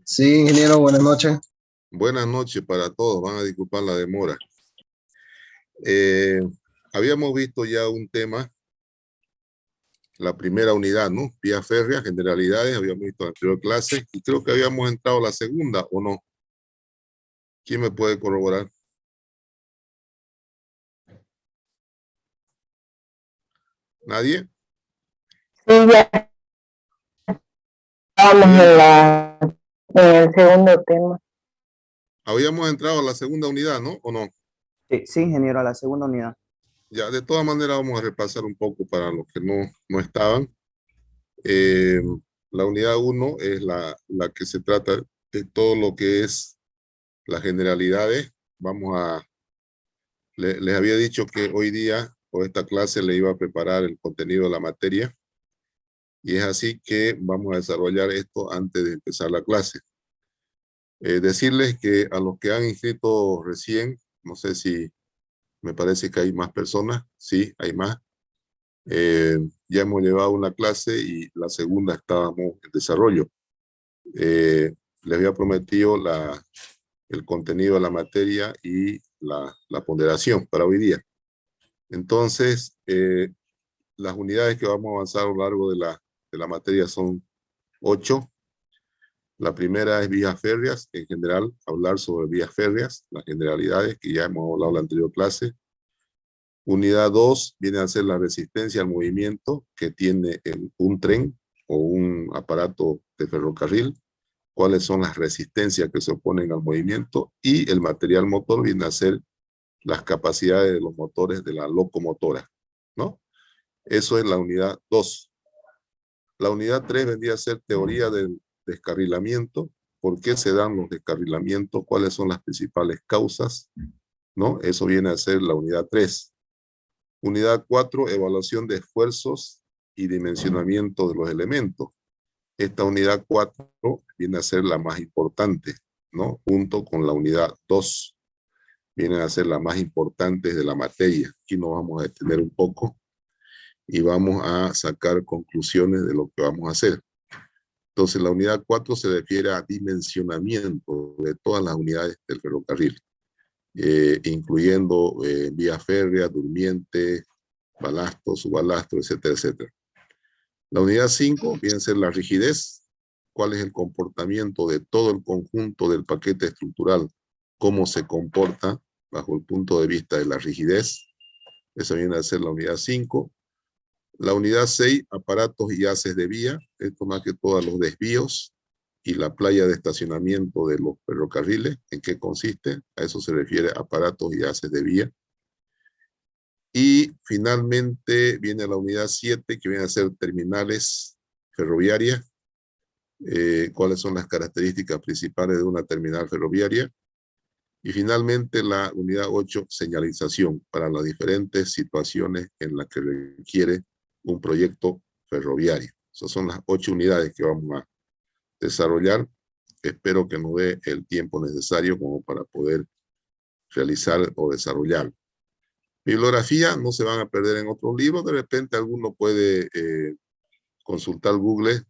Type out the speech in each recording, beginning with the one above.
Sí, ingeniero, buenas noches. Buenas noches para todos, van a disculpar la demora. Eh, Habíamos visto ya un tema, la primera unidad, ¿no? Vía férrea, generalidades, habíamos visto la anterior clase y creo que habíamos entrado a la segunda, ¿o no? ¿Quién me puede corroborar? ¿Nadie? Sí, ya estábamos Bien, en el segundo tema. habíamos entrado a la segunda unidad, ¿no? ¿O no? Sí, ingeniero, a la segunda unidad. Ya, de todas maneras vamos a repasar un poco para los que no estaban. Eh, la unidad 1 es la que se trata de todo lo que es las generalidades. Les había dicho que hoy día o esta clase le iba a preparar el contenido de la materia y es así que vamos a desarrollar esto antes de empezar la clase. Decirles que a los que han inscrito recién, no sé si me parece que hay más personas, sí, hay más. Ya hemos llevado una clase y la segunda estábamos en desarrollo. Les había prometido el contenido de la materia y la ponderación para hoy día. Entonces, las unidades que vamos a avanzar a lo largo de la materia son 8. La primera es vías férreas, en general, hablar sobre vías férreas, las generalidades que ya hemos hablado en la anterior clase. Unidad 2 viene a ser la resistencia al movimiento que tiene un tren o un aparato de ferrocarril, cuáles son las resistencias que se oponen al movimiento, y el material motor viene a ser las capacidades de los motores de la locomotora, ¿no? Eso es la unidad 2. La unidad 3 vendría a ser teoría del descarrilamiento. ¿Por qué se dan los descarrilamientos? ¿Cuáles son las principales causas? ¿No? Eso viene a ser la unidad 3. Unidad 4, evaluación de esfuerzos y dimensionamiento de los elementos. Esta unidad 4 viene a ser la más importante, ¿no? Junto con la unidad 2. Vienen a ser las más importantes de la materia. Aquí nos vamos a detener un poco y vamos a sacar conclusiones de lo que vamos a hacer. Entonces, la unidad 4 se refiere a dimensionamiento de todas las unidades del ferrocarril, incluyendo vía férrea, durmiente, balastro, subalastro, etcétera, etcétera. La unidad 5 viene a ser la rigidez, cuál es el comportamiento de todo el conjunto del paquete estructural, cómo se comporta bajo el punto de vista de la rigidez. Esa viene a ser la unidad 5. La unidad 6, aparatos y haces de vía, esto más que todos los desvíos y la playa de estacionamiento de los ferrocarriles, ¿en qué consiste? A eso se refiere aparatos y haces de vía. Y finalmente viene la unidad 7, que viene a ser terminales ferroviarias. ¿Cuáles son las características principales de una terminal ferroviaria? Y finalmente la unidad 8, señalización para las diferentes situaciones en las que requiere un proyecto ferroviario. Esas son las 8 unidades que vamos a desarrollar. Espero que nos dé el tiempo necesario como para poder realizar o desarrollar. Bibliografía no se van a perder en otros libros. De repente alguno puede consultar Google,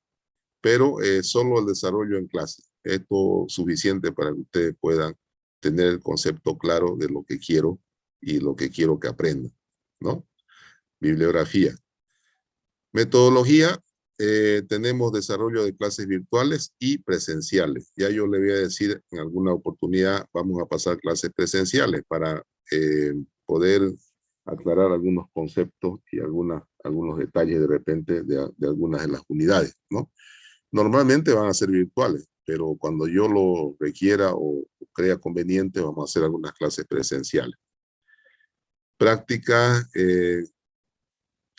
pero solo el desarrollo en clase. Esto es suficiente para que ustedes puedan tener el concepto claro de lo que quiero y lo que quiero que aprendan, ¿no? Bibliografía. Metodología, tenemos desarrollo de clases virtuales y presenciales. Ya yo le voy a decir en alguna oportunidad, vamos a pasar clases presenciales para poder aclarar algunos conceptos y algunos detalles de repente de algunas de las unidades, ¿no? Normalmente van a ser virtuales, pero cuando yo lo requiera o crea conveniente, vamos a hacer algunas clases presenciales. Práctica,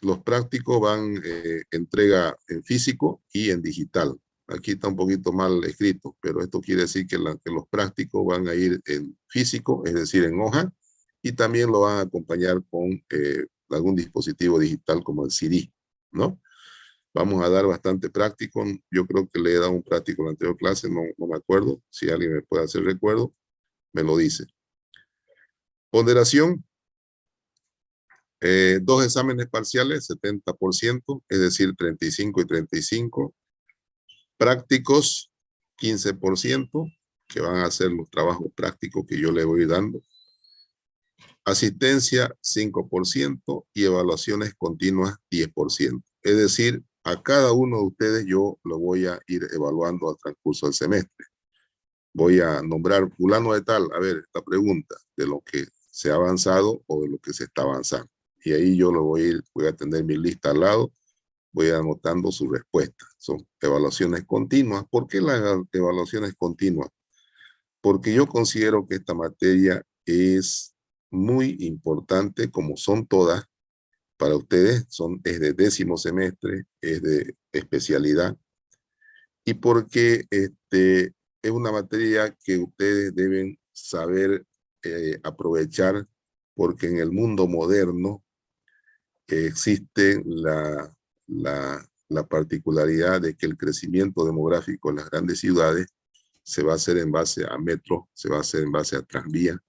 los prácticos van entrega en físico y en digital. Aquí está un poquito mal escrito, pero esto quiere decir que los prácticos van a ir en físico, es decir, en hoja, y también lo van a acompañar con algún dispositivo digital como el CD, ¿no? Vamos a dar bastante práctico. Yo creo que le he dado un práctico en la anterior clase, no me acuerdo. Si alguien me puede hacer recuerdo, me lo dice. Ponderación. 2 exámenes parciales, 70%, es decir, 35 y 35. Prácticos, 15%, que van a hacer los trabajos prácticos que yo le voy dando. Asistencia, 5%, y evaluaciones continuas, 10%. Es decir, a cada uno de ustedes yo lo voy a ir evaluando al transcurso del semestre. Voy a nombrar fulano de tal, a ver, esta pregunta, de lo que se ha avanzado o de lo que se está avanzando. Y ahí yo lo voy a tener mi lista al lado, voy anotando su respuesta. Son evaluaciones continuas. ¿Por qué las evaluaciones continuas? Porque yo considero que esta materia es muy importante, como son todas, para ustedes, es de 10º semestre, es de especialidad, y porque es una materia que ustedes deben saber aprovechar, porque en el mundo moderno existe la particularidad de que el crecimiento demográfico en las grandes ciudades se va a hacer en base a metro, se va a hacer en base a tranvía,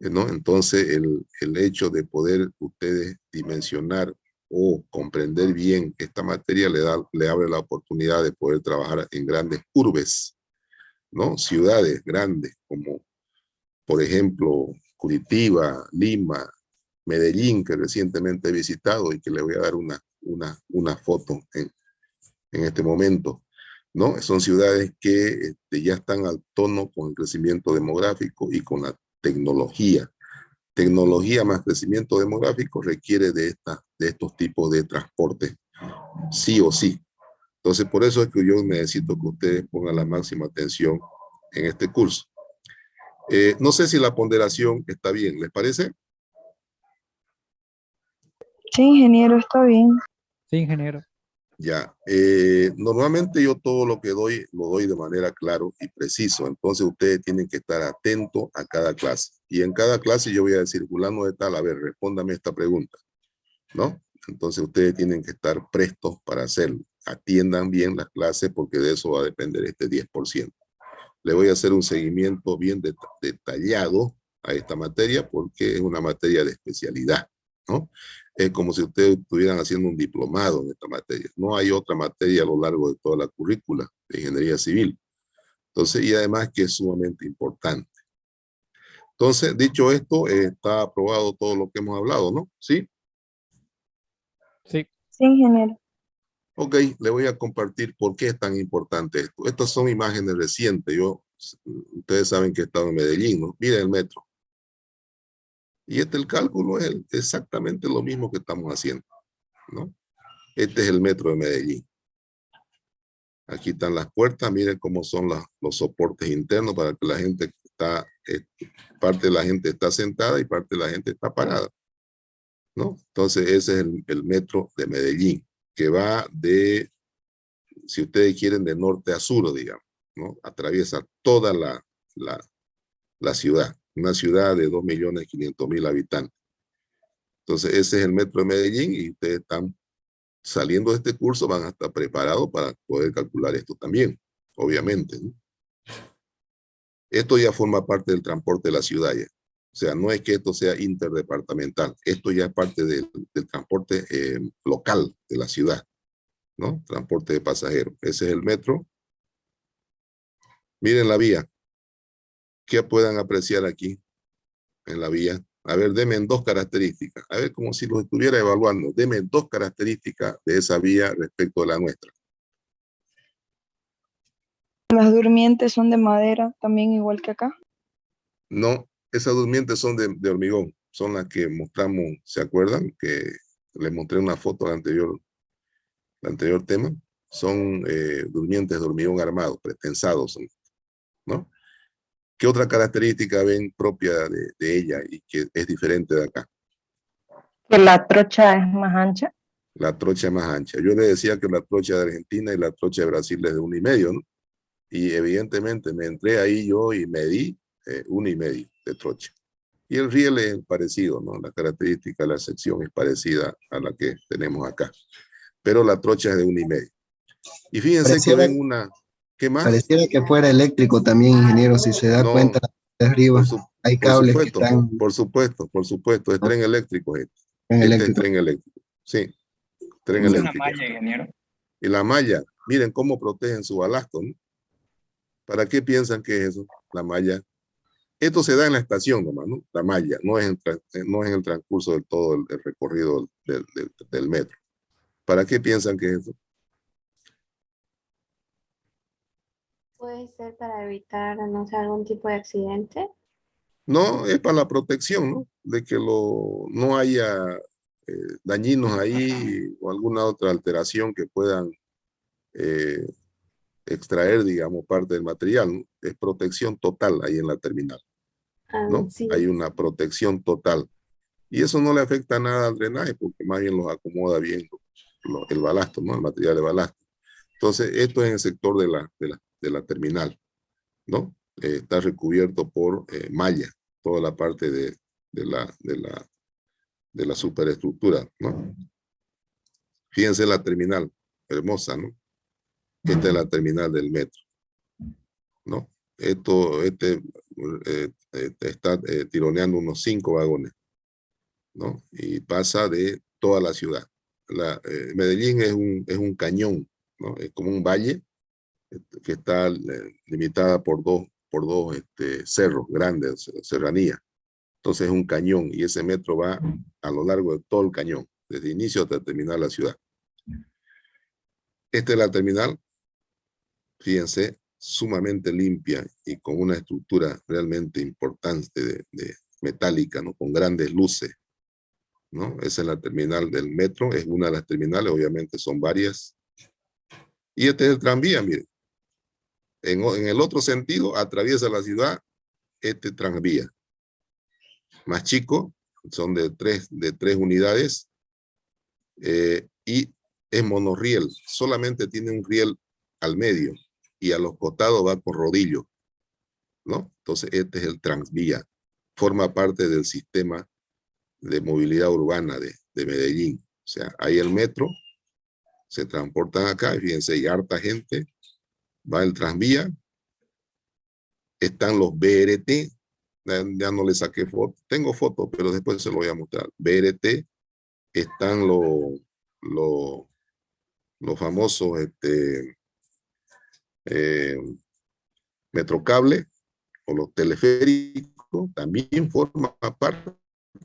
¿no? Entonces, el hecho de poder ustedes dimensionar o comprender bien esta materia le abre la oportunidad de poder trabajar en grandes urbes, ¿no? Ciudades grandes como, por ejemplo, Curitiba, Lima, Medellín, que recientemente he visitado y que le voy a dar una foto en este momento, ¿no? Son ciudades que ya están al tono con el crecimiento demográfico y con la tecnología. Tecnología más crecimiento demográfico requiere de estos tipos de transporte, sí o sí. Entonces, por eso es que yo necesito que ustedes pongan la máxima atención en este curso. No sé si la ponderación está bien, ¿les parece? Sí, ingeniero, está bien. Sí, ingeniero. Ya, normalmente yo todo lo que doy, lo doy de manera claro y preciso. Entonces ustedes tienen que estar atentos a cada clase. Y en cada clase yo voy a decir, fulano de tal, a ver, respóndame esta pregunta, ¿no? Entonces ustedes tienen que estar prestos para hacerlo. Atiendan bien las clases porque de eso va a depender este 10%. Le voy a hacer un seguimiento bien detallado a esta materia porque es una materia de especialidad, ¿no? Es como si ustedes estuvieran haciendo un diplomado en esta materia. No hay otra materia a lo largo de toda la currícula de ingeniería civil. Entonces, y además que es sumamente importante. Entonces, dicho esto, está aprobado todo lo que hemos hablado, ¿no? ¿Sí? Sí. Sí, ingeniero. Ok, le voy a compartir por qué es tan importante esto. Estas son imágenes recientes. Ustedes saben que he estado en Medellín, ¿no? Miren el metro. Y el cálculo es exactamente lo mismo que estamos haciendo, ¿no? Este es el metro de Medellín. Aquí están las puertas, miren cómo son los soportes internos para que la gente parte de la gente está sentada y parte de la gente está parada, ¿no? Entonces ese es el metro de Medellín, que va si ustedes quieren, de norte a sur, digamos, ¿no? Atraviesa toda la ciudad, una ciudad de 2.500.000 habitantes. Entonces ese es el metro de Medellín y ustedes están saliendo de este curso, van a estar preparados para poder calcular esto también, obviamente, ¿no? Esto ya forma parte del transporte de la ciudad ya. O sea, no es que esto sea interdepartamental, esto ya es parte del transporte local de la ciudad, ¿no? Transporte de pasajeros. Ese es el metro. Miren la vía. ¿Qué puedan apreciar aquí en la vía? A ver, denme dos características. A ver, como si los estuviera evaluando. Denme dos características de esa vía respecto a la nuestra. Las durmientes son de madera, también igual que acá. No, esas durmientes son de hormigón. Son las que mostramos, ¿se acuerdan? Que les mostré una foto al anterior tema. Son durmientes de hormigón armado, pretensados, ¿no? ¿Qué otra característica ven propia de ella y que es diferente de acá? Que la trocha es más ancha. La trocha más ancha. Yo le decía que la trocha de Argentina y la trocha de Brasil es de 1,5, ¿no? Y evidentemente me entré ahí yo y medí 1,5 de trocha. Y el riel es parecido, ¿no? La característica de la sección es parecida a la que tenemos acá. Pero la trocha es de 1,5. Y fíjense que ven una... ¿Qué más? Pareciera que fuera eléctrico también, ingeniero, si se da No, cuenta de arriba. Hay por cables que supuesto, están por supuesto, es tren eléctrico este. en Este es eléctrico. tren eléctrico, sí, tren Es una eléctrico. malla, ingeniero. Y la malla, miren cómo protegen su balasto, ¿no? ¿Para qué piensan que es eso? La malla. Esto se da en la estación nomás, ¿no? La malla, no es no es en el transcurso de todo el recorrido del metro. ¿Para qué piensan que es eso? Puede ser para evitar, no sé, algún tipo de accidente. No, es para la protección, ¿no? De que no haya dañinos ahí o alguna otra alteración que puedan eh, extraer, digamos, parte del material, ¿no? Es protección total ahí en la terminal, ¿no? Sí. Hay una protección total. Y eso no le afecta nada al drenaje porque más bien los acomoda bien el balasto, ¿no? El material de balasto. Entonces, esto es en el sector de la terminal, ¿no? Está recubierto por malla, toda la parte de la superestructura, ¿no? Fíjense la terminal, hermosa, ¿no? Esta es la terminal del metro, ¿no? Está tironeando unos 5 vagones, ¿no? Y pasa de toda la ciudad. Medellín es un cañón, ¿no? Es como un valle que está limitada por dos cerros grandes, serranías. Entonces es un cañón y ese metro va a lo largo de todo el cañón, desde inicio hasta terminar la ciudad. Esta es la terminal, fíjense, sumamente limpia y con una estructura realmente importante de metálica, ¿no? Con grandes luces, ¿no? Esa es la terminal del metro, es una de las terminales, obviamente son varias. Y este es el tranvía, miren. En el otro sentido, atraviesa la ciudad este tranvía. Más chico, son de tres unidades, y es monorriel, solamente tiene un riel al medio y a los costados va con rodillo, ¿no? Entonces este es el tranvía, forma parte del sistema de movilidad urbana de Medellín. O sea, hay el metro, se transportan acá, fíjense, hay harta gente, va el tranvía, están los BRT, ya no le saqué foto, tengo fotos, pero después se lo voy a mostrar. BRT, están los famosos Metrocable o los teleféricos, también forman parte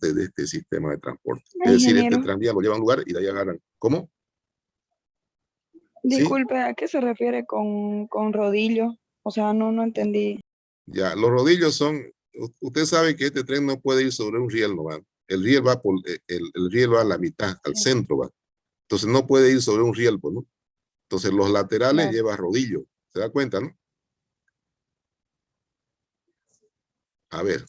de este sistema de transporte. Es decir, este Ingeniero, tranvía lo lleva a un lugar y de ahí agarran. ¿Cómo? ¿Sí? disculpe, ¿a qué se refiere con rodillo? O sea, no entendí. Ya, los rodillos son, usted sabe que este tren no puede ir sobre un riel, no va. El riel va el riel va a la mitad, al centro va. Entonces no puede ir sobre un riel, pues, ¿no? Entonces los laterales Claro. lleva rodillo. ¿Se da cuenta, no? A ver,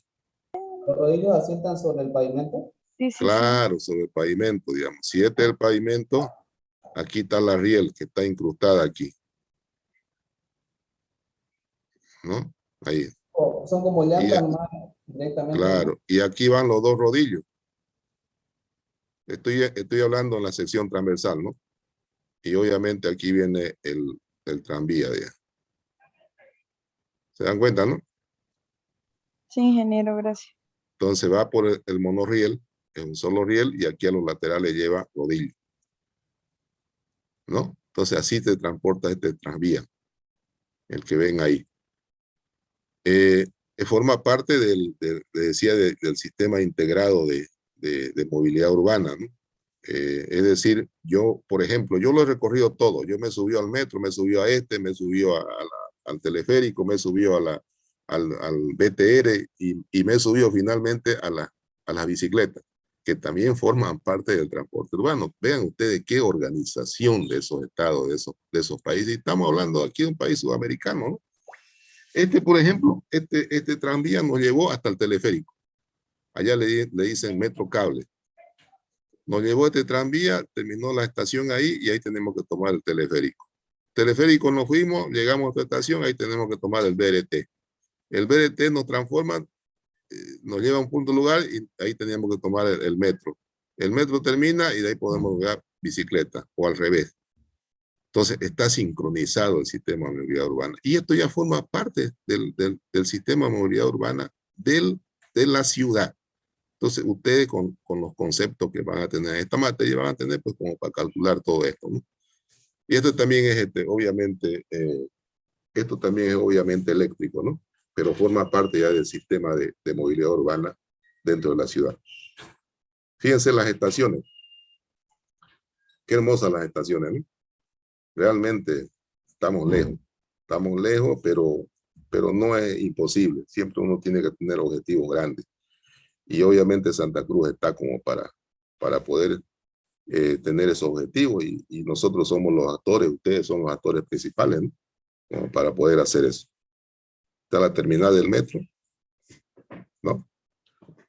¿Los rodillos asientan sobre el pavimento? Sí, sí, sí. claro, sobre el pavimento, digamos. Si este es el pavimento, aquí está la riel que está incrustada aquí, ¿no? Ahí, ¿O son como y, llantas nomás directamente? claro, y aquí van los dos rodillos. Estoy hablando en la sección transversal, ¿no? Y obviamente aquí viene el tranvía, digamos. ¿Se dan cuenta, no? Sí, ingeniero, gracias. Entonces va por el monorriel, es un solo riel, y aquí a los laterales lleva rodillo, ¿no? Entonces así se transporta este tranvía, el que ven ahí. Forma parte del sistema integrado de movilidad urbana, ¿no? Es decir, yo, por ejemplo, yo lo he recorrido todo. Yo me subí al metro, me subí a me subí al teleférico, me subí al BTR y me subí finalmente a las bicicletas, que también forman parte del transporte urbano. Vean ustedes qué organización de esos estados, de esos países. Estamos hablando aquí de un país sudamericano, ¿no? Por ejemplo, este tranvía nos llevó hasta el teleférico. Allá le dicen metro cable. Nos llevó este tranvía, terminó la estación ahí y ahí tenemos que tomar el teleférico. Teleférico nos fuimos, llegamos a esta estación, ahí tenemos que tomar el BRT. El BRT nos transforma, nos lleva a un punto lugar y ahí tenemos que tomar el metro. El metro termina y de ahí podemos llegar bicicleta o al revés. Entonces está sincronizado el sistema de movilidad urbana. Y esto ya forma parte del sistema de movilidad urbana de la ciudad. Entonces ustedes con los conceptos que van a tener en esta materia van a tener pues como para calcular todo esto, ¿no? Y esto también es obviamente Esto también es obviamente eléctrico, ¿no? Pero forma parte ya del sistema de movilidad urbana dentro de la ciudad. Fíjense las estaciones. Qué hermosas las estaciones, ¿no? Realmente estamos lejos, pero no es imposible. Siempre uno tiene que tener objetivos grandes. Y obviamente Santa Cruz está como para poder tener esos objetivos y nosotros somos los actores, ustedes son los actores principales, ¿no? Como para poder hacer eso. Está la terminal del metro, ¿no?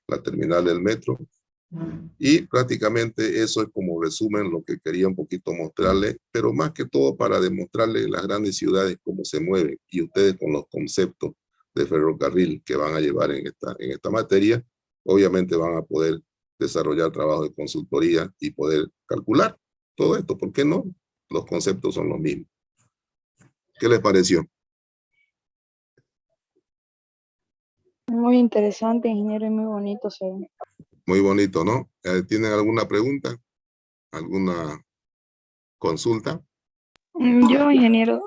La terminal del metro. Y prácticamente eso es como resumen lo que quería un poquito mostrarles, pero más que todo para demostrarles las grandes ciudades cómo se mueven y ustedes con los conceptos de ferrocarril que van a llevar en esta materia, obviamente van a poder desarrollar trabajo de consultoría y poder calcular todo esto. ¿Por qué no? Los conceptos son los mismos. ¿Qué les pareció? Muy interesante, ingeniero, y muy bonito se ve. Muy bonito, ¿no? ¿Tienen alguna pregunta? ¿Alguna consulta? Yo, ingeniero,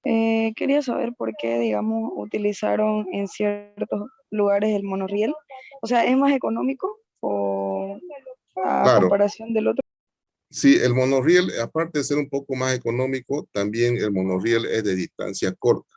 quería saber por qué, digamos, utilizaron en ciertos lugares el monorriel. O sea, ¿es más económico o a Claro, comparación del otro? sí, el monorriel, aparte de ser un poco más económico, también el monorriel es de distancia corta.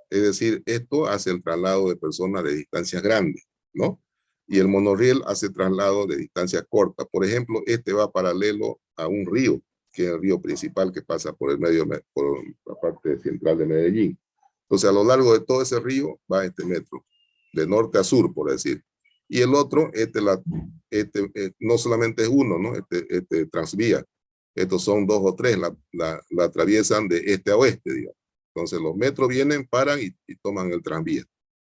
Es decir, esto hace el traslado de personas de distancias grandes, ¿no? Y el monorriel hace traslado de distancia corta. Por ejemplo, este va paralelo a un río, que es el río principal que pasa por el medio, por la parte central de Medellín. Entonces, a lo largo de todo ese río va este metro, de norte a sur, por decir. Y el otro, no solamente es uno, ¿no? Este transvía. Estos son 2 o 3, la atraviesan de este a oeste, digamos. Entonces los metros vienen, paran y toman el tranvía.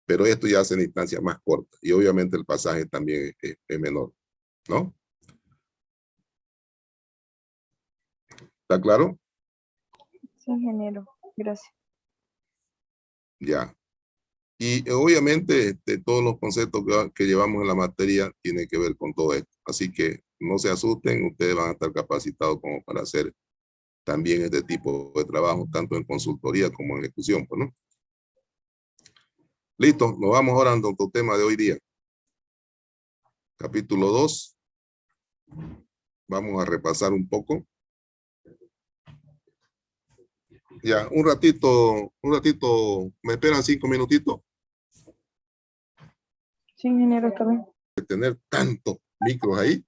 Pero esto ya hace en distancia más corta. Y obviamente el pasaje también es menor, ¿no? ¿Está claro? Sí, ingeniero, gracias. Ya. Y obviamente todos los conceptos que llevamos en la materia tienen que ver con todo esto. Así que no se asusten, ustedes van a estar capacitados como para hacer también este tipo de trabajo, tanto en consultoría como en ejecución, pues, ¿no? Listo, nos vamos ahora a nuestro tema de hoy día. Capítulo 2. Vamos a repasar un poco. Ya, un ratito, ¿me esperan 5 minutitos? Sí, ingeniero, está bien. De tener tantos micros ahí,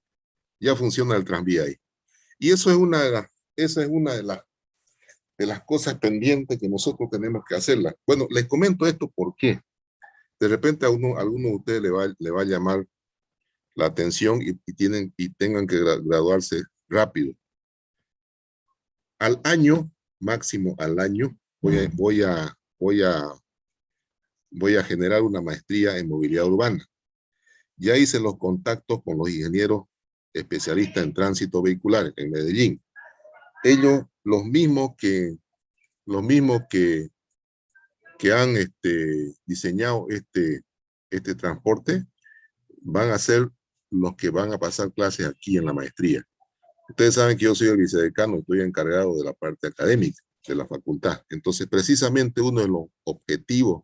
ya funciona el tranvía ahí. Y eso es esa es una de las cosas pendientes que nosotros tenemos que hacerla. Bueno, les comento esto porque de repente a alguno de ustedes le va a llamar la atención y tengan que graduarse rápido. Al año, máximo al año, voy a generar una maestría en movilidad urbana. Ya hice los contactos con los ingenieros especialistas en tránsito vehicular en Medellín. Ellos, los mismos que han diseñado este transporte, van a ser los que van a pasar clases aquí en la maestría. Ustedes saben que yo soy el vicedecano, estoy encargado de la parte académica de la facultad. Entonces, precisamente uno de los objetivos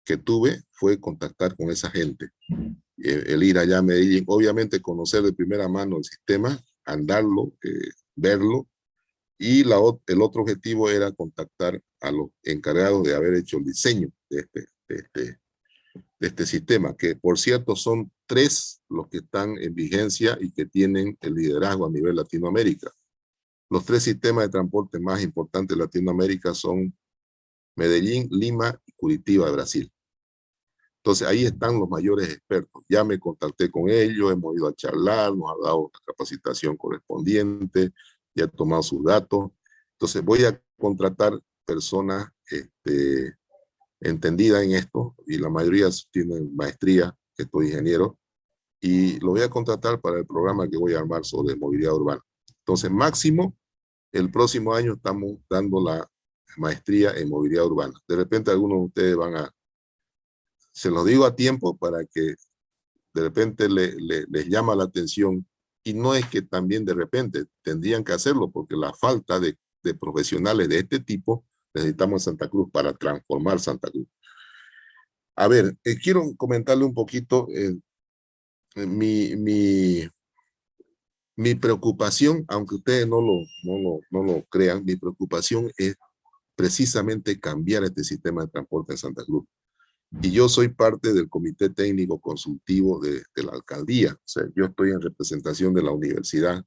que tuve fue contactar con esa gente. El ir allá a Medellín, obviamente conocer de primera mano el sistema, andarlo, verlo, y el otro objetivo era contactar a los encargados de haber hecho el diseño de este sistema, que por cierto son 3 los que están en vigencia y que tienen el liderazgo a nivel Latinoamérica. Los 3 sistemas de transporte más importantes de Latinoamérica son Medellín, Lima y Curitiba de Brasil. Entonces ahí están los mayores expertos. Ya me contacté con ellos, hemos ido a charlar, nos ha dado la capacitación correspondiente, ya he tomado sus datos. Entonces voy a contratar personas entendidas en esto, y la mayoría tienen maestría, estos ingenieros, y lo voy a contratar para el programa que voy a armar sobre movilidad urbana. Entonces máximo, el próximo año estamos dando la maestría en movilidad urbana. De repente algunos de ustedes se los digo a tiempo para que de repente les llama la atención, y no es que también de repente tendrían que hacerlo, porque la falta de profesionales de este tipo necesitamos Santa Cruz para transformar Santa Cruz. A ver, quiero comentarle un poquito mi preocupación, aunque ustedes no lo crean, mi preocupación es precisamente cambiar este sistema de transporte en Santa Cruz. Y yo soy parte del Comité Técnico Consultivo de la Alcaldía. O sea, yo estoy en representación de la universidad.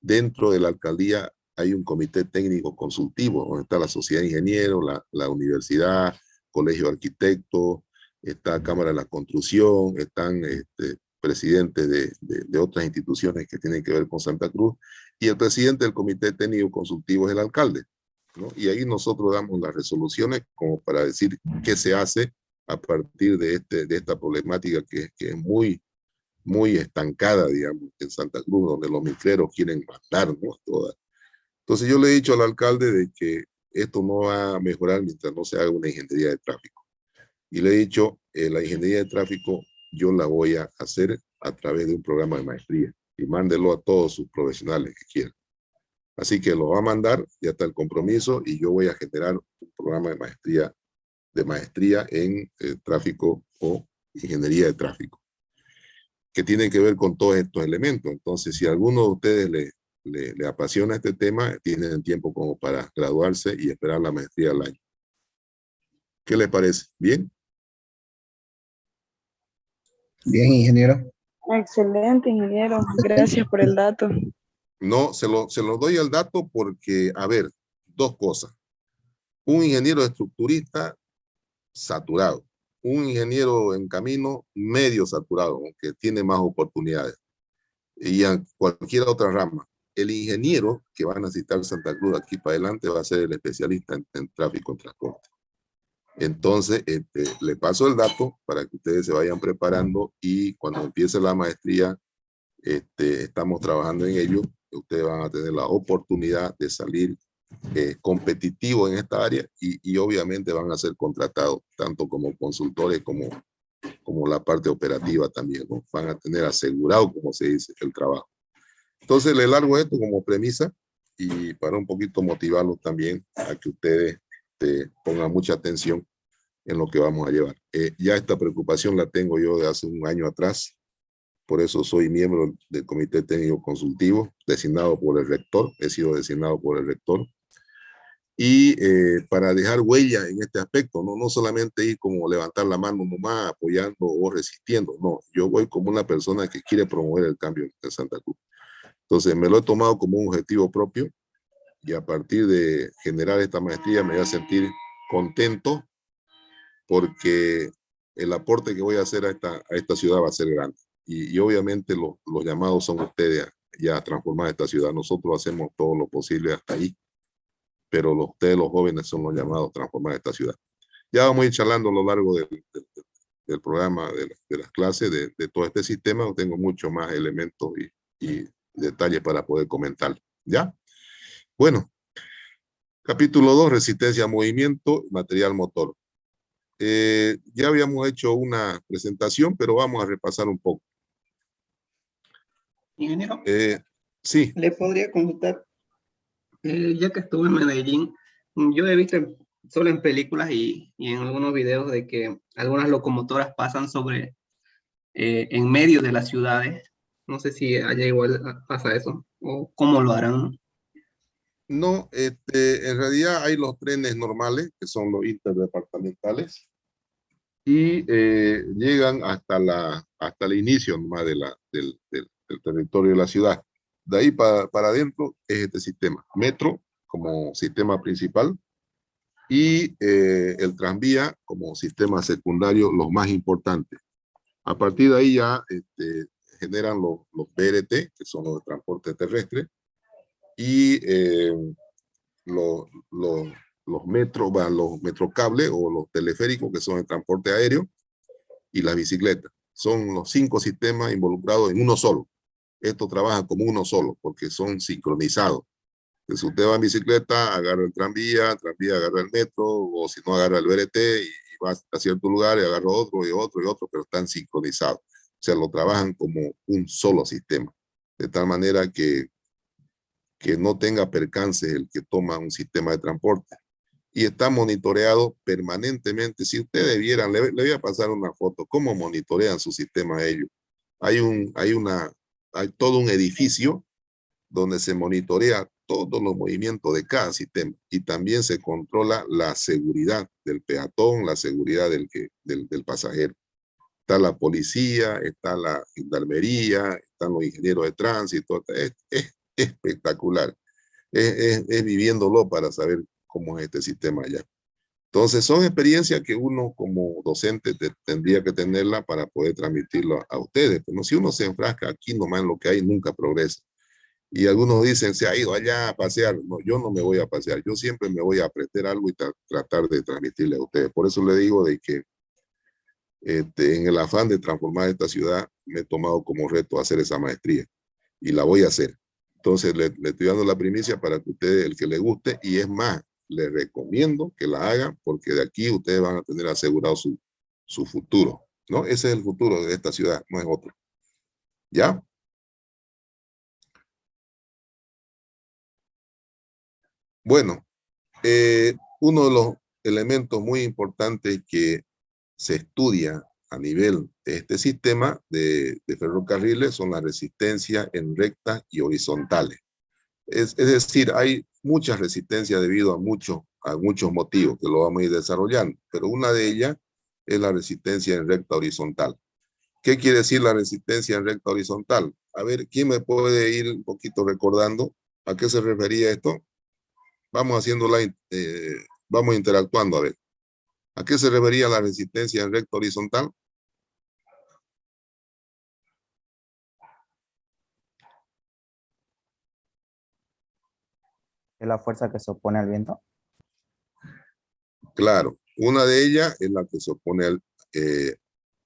Dentro de la Alcaldía hay un Comité Técnico Consultivo, donde está la Sociedad de Ingenieros, la universidad, Colegio de Arquitectos, está Cámara de la Construcción, están presidentes de otras instituciones que tienen que ver con Santa Cruz, y el presidente del Comité Técnico Consultivo es el alcalde, ¿no? Y ahí nosotros damos las resoluciones como para decir qué se hace a partir de esta problemática que es muy estancada, digamos, en Santa Cruz, donde los micreros quieren matarnos todas. Entonces yo le he dicho al alcalde de que esto no va a mejorar mientras no se haga una ingeniería de tráfico. Y le he dicho, la ingeniería de tráfico yo la voy a hacer a través de un programa de maestría, y mándelo a todos sus profesionales que quieran. Así que lo va a mandar, ya está el compromiso, y yo voy a generar un programa de maestría en tráfico o ingeniería de tráfico, que tienen que ver con todos estos elementos. Entonces, si a alguno de ustedes le apasiona este tema, tienen tiempo como para graduarse y esperar la maestría al año. ¿Qué les parece? ¿Bien? Bien, ingeniero. Excelente, ingeniero. Gracias por el dato. No, se lo doy el dato porque, a ver, dos cosas. Un ingeniero estructurista saturado. Un ingeniero en camino medio saturado, aunque tiene más oportunidades. Y en cualquier otra rama. El ingeniero que va a necesitar Santa Cruz aquí para adelante va a ser el especialista en tráfico en transporte. Entonces, le paso el dato para que ustedes se vayan preparando, y cuando empiece la maestría, estamos trabajando en ello. Ustedes van a tener la oportunidad de salir competitivos en esta área, y obviamente van a ser contratados tanto como consultores como la parte operativa también, ¿no? Van a tener asegurado, como se dice, el trabajo. Entonces le largo esto como premisa, y para un poquito motivarlos también a que ustedes pongan mucha atención en lo que vamos a llevar. Ya esta preocupación la tengo yo de hace un año atrás. Por eso soy miembro del Comité Técnico Consultivo, designado por el rector. He sido designado por el rector. Y para dejar huella en este aspecto, no solamente ir como levantar la mano nomás, apoyando o resistiendo. No, yo voy como una persona que quiere promover el cambio en Santa Cruz. Entonces me lo he tomado como un objetivo propio, y a partir de generar esta maestría me voy a sentir contento, porque el aporte que voy a hacer a esta ciudad va a ser grande. Y obviamente los llamados son ustedes ya a transformar esta ciudad. Nosotros hacemos todo lo posible hasta ahí, pero ustedes, los jóvenes, son los llamados a transformar esta ciudad. Ya vamos a ir charlando a lo largo del programa, de las clases, de todo este sistema. Tengo mucho más elementos y detalles para poder comentar. ¿Ya? Bueno, capítulo 2, resistencia a movimiento, material motor. Ya habíamos hecho una presentación, pero vamos a repasar un poco. Ingeniero, Sí. le podría consultar, ya que estuve en Medellín, yo he visto solo en películas y en algunos videos de que algunas locomotoras pasan en medio de las ciudades. No sé si allá igual pasa eso, o cómo lo harán. No, en realidad hay los trenes normales, que son los interdepartamentales, y llegan hasta el inicio nomás del territorio de la ciudad. De ahí para adentro es este sistema. Metro como sistema principal, y el tranvía como sistema secundario, los más importantes. A partir de ahí ya generan los BRT, que son los de transporte terrestre, y los metrocables o los teleféricos, que son el transporte aéreo, y las bicicletas. Son los 5 sistemas involucrados en uno solo. Esto trabaja como uno solo porque son sincronizados. Si usted va en bicicleta, agarra el tranvía agarra el metro, o si no, agarra el BRT y va a cierto lugar y agarra otro y otro y otro, pero están sincronizados. O sea, lo trabajan como un solo sistema, de tal manera que no tenga percance el que toma un sistema de transporte. y está monitoreado permanentemente. Si ustedes vieran, le voy a pasar una foto, cómo monitorean su sistema ellos. Hay todo un edificio donde se monitorea todos los movimientos de cada sistema y también se controla la seguridad del peatón, la seguridad del pasajero. Está la policía, está la gendarmería, están los ingenieros de tránsito. Es espectacular. Es viviéndolo para saber cómo es este sistema allá. Entonces, son experiencias que uno como docente tendría que tenerla para poder transmitirlo a ustedes. Pero si uno se enfrasca aquí nomás en lo que hay, nunca progresa. Y algunos dicen, se ha ido allá a pasear. No, yo no me voy a pasear. Yo siempre me voy a aprender algo y tratar de transmitirle a ustedes. Por eso le digo de que en el afán de transformar esta ciudad, me he tomado como reto hacer esa maestría. Y la voy a hacer. Entonces, le estoy dando la primicia para que ustedes, el que le guste, y es más, les recomiendo que la hagan, porque de aquí ustedes van a tener asegurado su futuro, ¿no? Ese es el futuro de esta ciudad, no es otro. ¿Ya? Bueno, uno de los elementos muy importantes que se estudia a nivel de este sistema de ferrocarriles son las resistencias en rectas y horizontales. Es decir, hay muchas resistencias debido a muchos motivos que lo vamos a ir desarrollando, pero una de ellas es la resistencia en recta horizontal. ¿Qué quiere decir la resistencia en recta horizontal? A ver, ¿quién me puede ir un poquito recordando a qué se refería esto? Vamos vamos interactuando, a ver. ¿A qué se refería la resistencia en recta horizontal? Es la fuerza que se opone al viento. Claro, una de ellas es la que se opone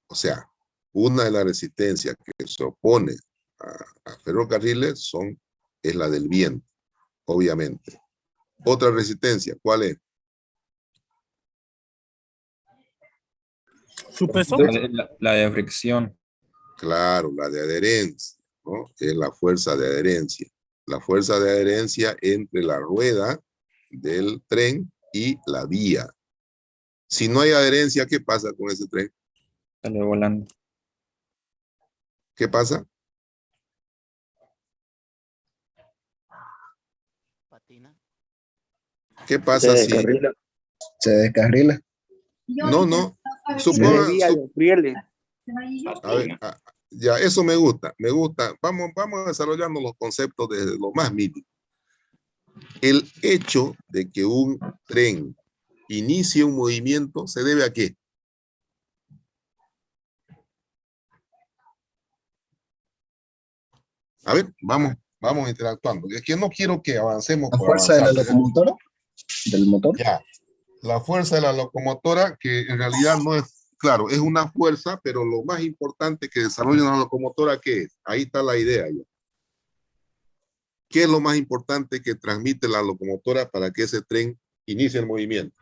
o sea, una de las resistencias que se opone a ferrocarriles es la del viento, obviamente. Otra resistencia, ¿cuál es? ¿Su peso? La de fricción. Claro, la de adherencia, ¿no? Es la fuerza de adherencia. La fuerza de adherencia entre la rueda del tren y la vía. Si no hay adherencia, ¿qué pasa con ese tren? Sale volando. ¿Qué pasa? ¿Qué pasa si... Se descarrila. No. Suponga... A ver, ya, eso me gusta. Vamos desarrollando los conceptos desde lo más mínimo. El hecho de que un tren inicie un movimiento se debe a qué? A ver, vamos interactuando. Es que no quiero que avancemos La por fuerza de la avanzar. locomotora, del motor. Ya, la fuerza de la locomotora, que en realidad no es, claro, es una fuerza, pero lo más importante que desarrolla una locomotora, ¿qué es? Ahí está la idea ya. ¿Qué es lo más importante que transmite la locomotora para que ese tren inicie el movimiento?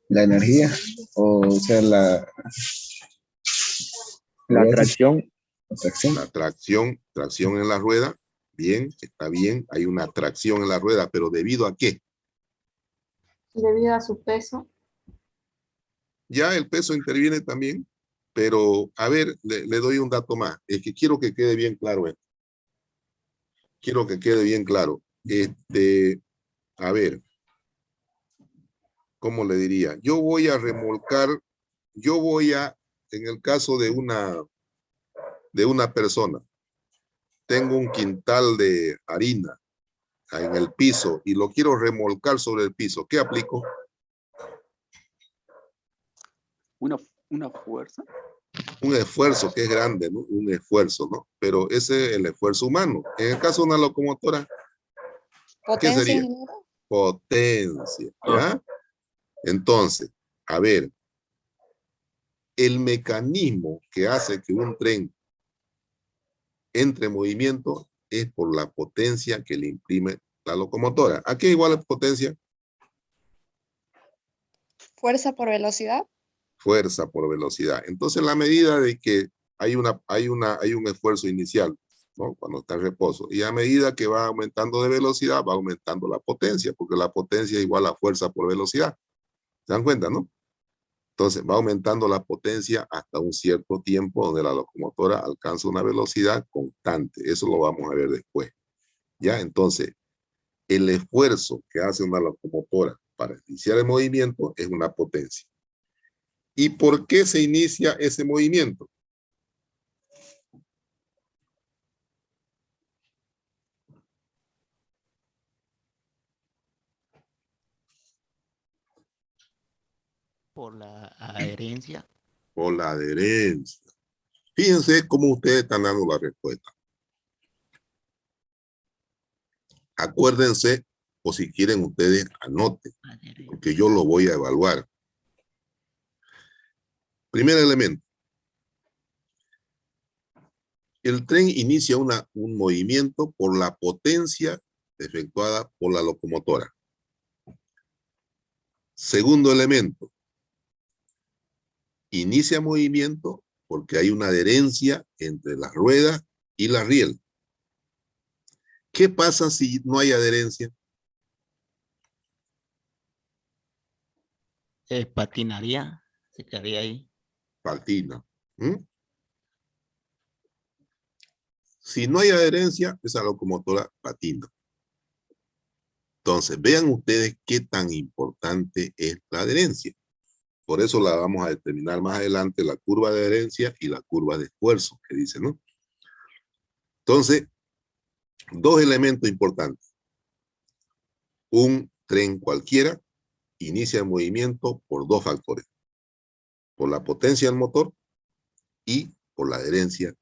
La energía, o sea, la tracción. La tracción en la rueda. Bien, está bien, hay una tracción en la rueda, pero ¿debido a qué? Debido a su peso. Ya el peso interviene también, pero a ver, le doy un dato más. Es que quiero que quede bien claro esto. Quiero que quede bien claro. A ver, ¿cómo le diría? Yo voy a remolcar, en el caso de una persona, tengo un quintal de harina en el piso y lo quiero remolcar sobre el piso. ¿Qué aplico? Una fuerza. Un esfuerzo que es grande, ¿no? Un esfuerzo, ¿no? Pero ese es el esfuerzo humano. En el caso de una locomotora, ¿qué sería? Potencia, ¿ya? Entonces, a ver, el mecanismo que hace que un tren entre en movimiento es por la potencia que le imprime la locomotora. ¿A qué igual la potencia? Fuerza por velocidad. Fuerza por velocidad. Entonces, la medida de que hay un esfuerzo inicial ¿no? Cuando está en reposo. Y a medida que va aumentando de velocidad, va aumentando la potencia, porque la potencia es igual a fuerza por velocidad. ¿Se dan cuenta, no? Entonces va aumentando la potencia hasta un cierto tiempo donde la locomotora alcanza una velocidad constante. Eso lo vamos a ver después. ¿Ya? Entonces, el esfuerzo que hace una locomotora para iniciar el movimiento es una potencia. ¿Y por qué se inicia ese movimiento? Por la adherencia. Por la adherencia. Fíjense cómo ustedes están dando la respuesta. Acuérdense, o si quieren ustedes anoten, porque yo lo voy a evaluar. Primer elemento. El tren inicia un movimiento por la potencia efectuada por la locomotora. Segundo elemento. Inicia movimiento porque hay una adherencia entre las ruedas y la riel. ¿Qué pasa si no hay adherencia? Patinaría, se quedaría ahí. Patina. Si no hay adherencia, esa locomotora patina. Entonces, vean ustedes qué tan importante es la adherencia. Por eso la vamos a determinar más adelante, la curva de adherencia y la curva de esfuerzo, que dice, ¿no? Entonces, dos elementos importantes. Un tren cualquiera inicia el movimiento por dos factores. Por la potencia del motor y por la adherencia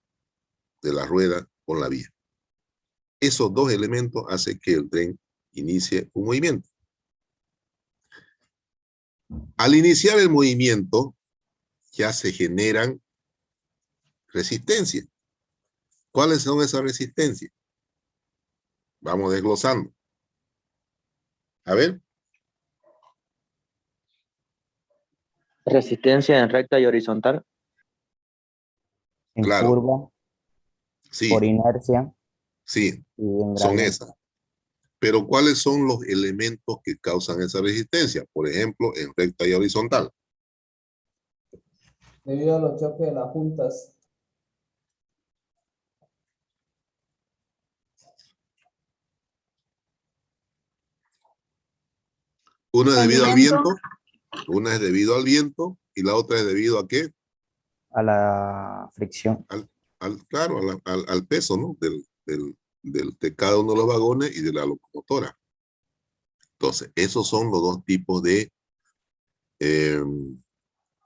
de la rueda con la vía. Esos dos elementos hacen que el tren inicie un movimiento. Al iniciar el movimiento, ya se generan resistencias. ¿Cuáles son esas resistencias? Vamos desglosando. A ver. Resistencia en recta y horizontal. En Claro. curva, Sí, por inercia. sí, Y en son gradiente. esas. Pero ¿cuáles son los elementos que causan esa resistencia? Por ejemplo, en recta y horizontal. Debido a los choques de las juntas. Una es debido al Hundimiento. viento, una es debido al viento y la otra es debido a ¿qué? A la fricción. Claro, al peso, ¿no? De cada uno de los vagones y de la locomotora. Entonces, esos son los dos tipos de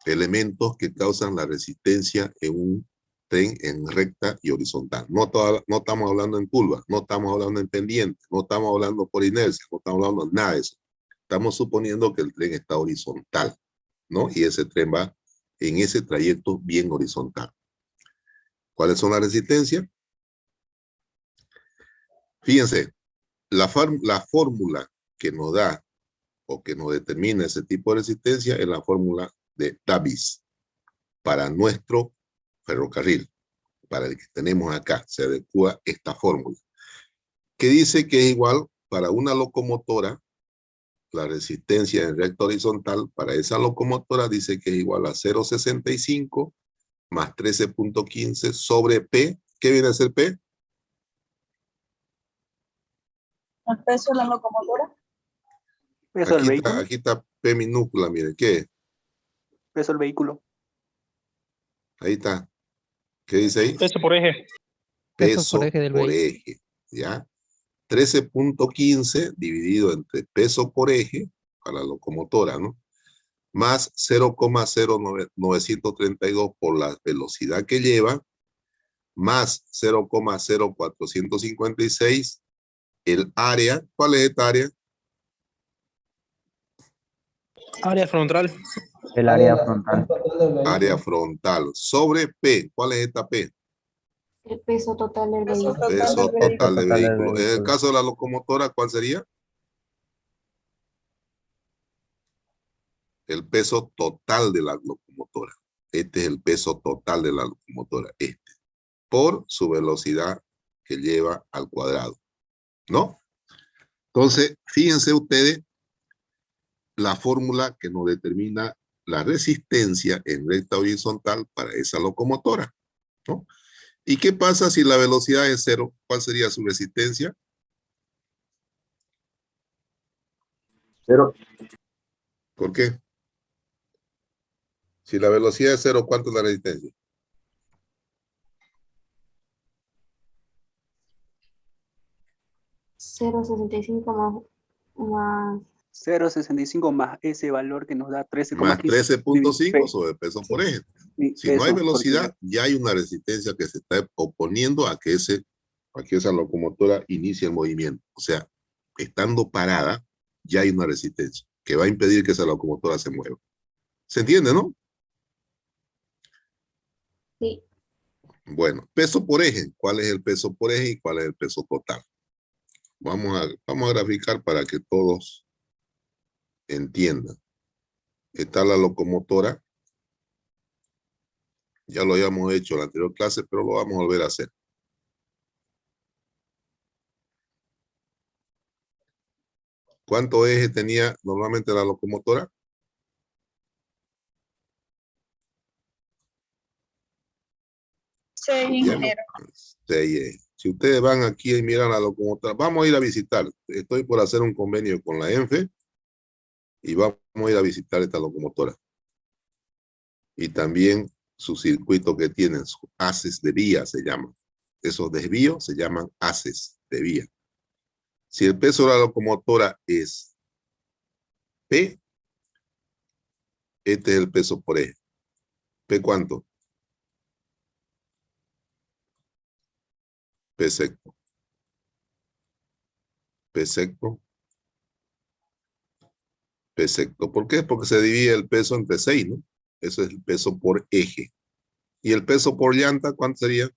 elementos que causan la resistencia en un tren en recta y horizontal. No estamos hablando en curva, no estamos hablando en pendiente, no estamos hablando por inercia, no estamos hablando de nada de eso. Estamos suponiendo que el tren está horizontal, ¿no? Y ese tren va en ese trayecto bien horizontal. ¿Cuáles son las resistencias? Fíjense, la fórmula que nos da o que nos determina ese tipo de resistencia es la fórmula de Davis para nuestro ferrocarril, para el que tenemos acá, se adecua esta fórmula, que dice que es igual para una locomotora, la resistencia en recta horizontal para esa locomotora dice que es igual a 0,65 más 13.15 sobre P. ¿Qué viene a ser P? ¿El peso de la locomotora? Peso del vehículo. Aquí está P minúscula, miren, ¿qué es? Peso del vehículo. Ahí está. ¿Qué dice ahí? Peso por eje. Peso por eje del por vehículo. eje, ¿ya? 13.15 dividido entre peso por eje para la locomotora, ¿no? Más 0,0932 por la velocidad que lleva, más 0,0456 el área. ¿Cuál es esta área? Área frontal. El área frontal. Área frontal. Sobre P. ¿Cuál es esta P? El peso total del vehículo. Peso total del Total del vehículo. En el vehículo. caso de la locomotora, ¿cuál sería? El peso total de la locomotora. Este es el peso total de la locomotora. Por su velocidad que lleva al cuadrado, ¿no? Entonces, fíjense ustedes la fórmula que nos determina la resistencia en recta horizontal para esa locomotora, ¿no? ¿Y qué pasa si la velocidad es 0? ¿Cuál sería su resistencia? 0. ¿Por qué? Si la velocidad es 0, ¿cuánto es la resistencia? 0,65 más 0,65 más ese valor que nos da Más 13,15. 13.5 sobre peso por eje. Si no hay Peso, velocidad, porque ya hay una resistencia que se está oponiendo a que esa locomotora inicie el movimiento. O sea, estando parada, ya hay una resistencia que va a impedir que esa locomotora se mueva. ¿Se entiende, no? sí. Bueno, peso por eje. ¿Cuál es el peso por eje y cuál es el peso total? Vamos a graficar para que todos entiendan. Está la locomotora. Ya lo habíamos hecho en la anterior clase, pero lo vamos a volver a hacer. ¿Cuánto eje tenía normalmente la locomotora? 6, Ya no. ingeniero. 6 ejes. Si ustedes van aquí y miran la locomotora, vamos a ir a visitar. Estoy por hacer un convenio con la ENFE y vamos a ir a visitar esta locomotora. Y también su circuito que tienen, sus haces de vía se llaman. Esos desvíos se llaman haces de vía. Si el peso de la locomotora es P, este es el peso por eje. ¿P cuánto? P secto. P secto. P secto. ¿Por qué? Porque se divide el peso entre 6, ¿no? Eso es el peso por eje. ¿Y el peso por llanta cuánto sería?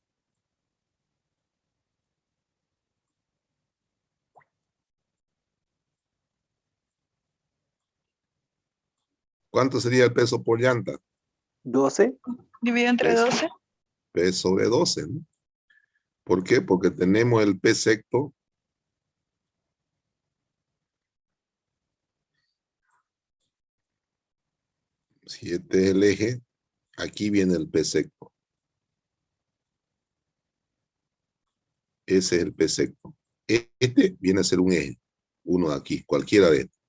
¿Cuánto sería el peso por llanta? 12. Dividido entre P, 12. P sobre 12, ¿no? ¿Por qué? Porque tenemos el P secto. Si este es el eje, aquí viene el P secto. Ese es el P secto. Este viene a ser un eje. Uno de aquí, cualquiera de estos.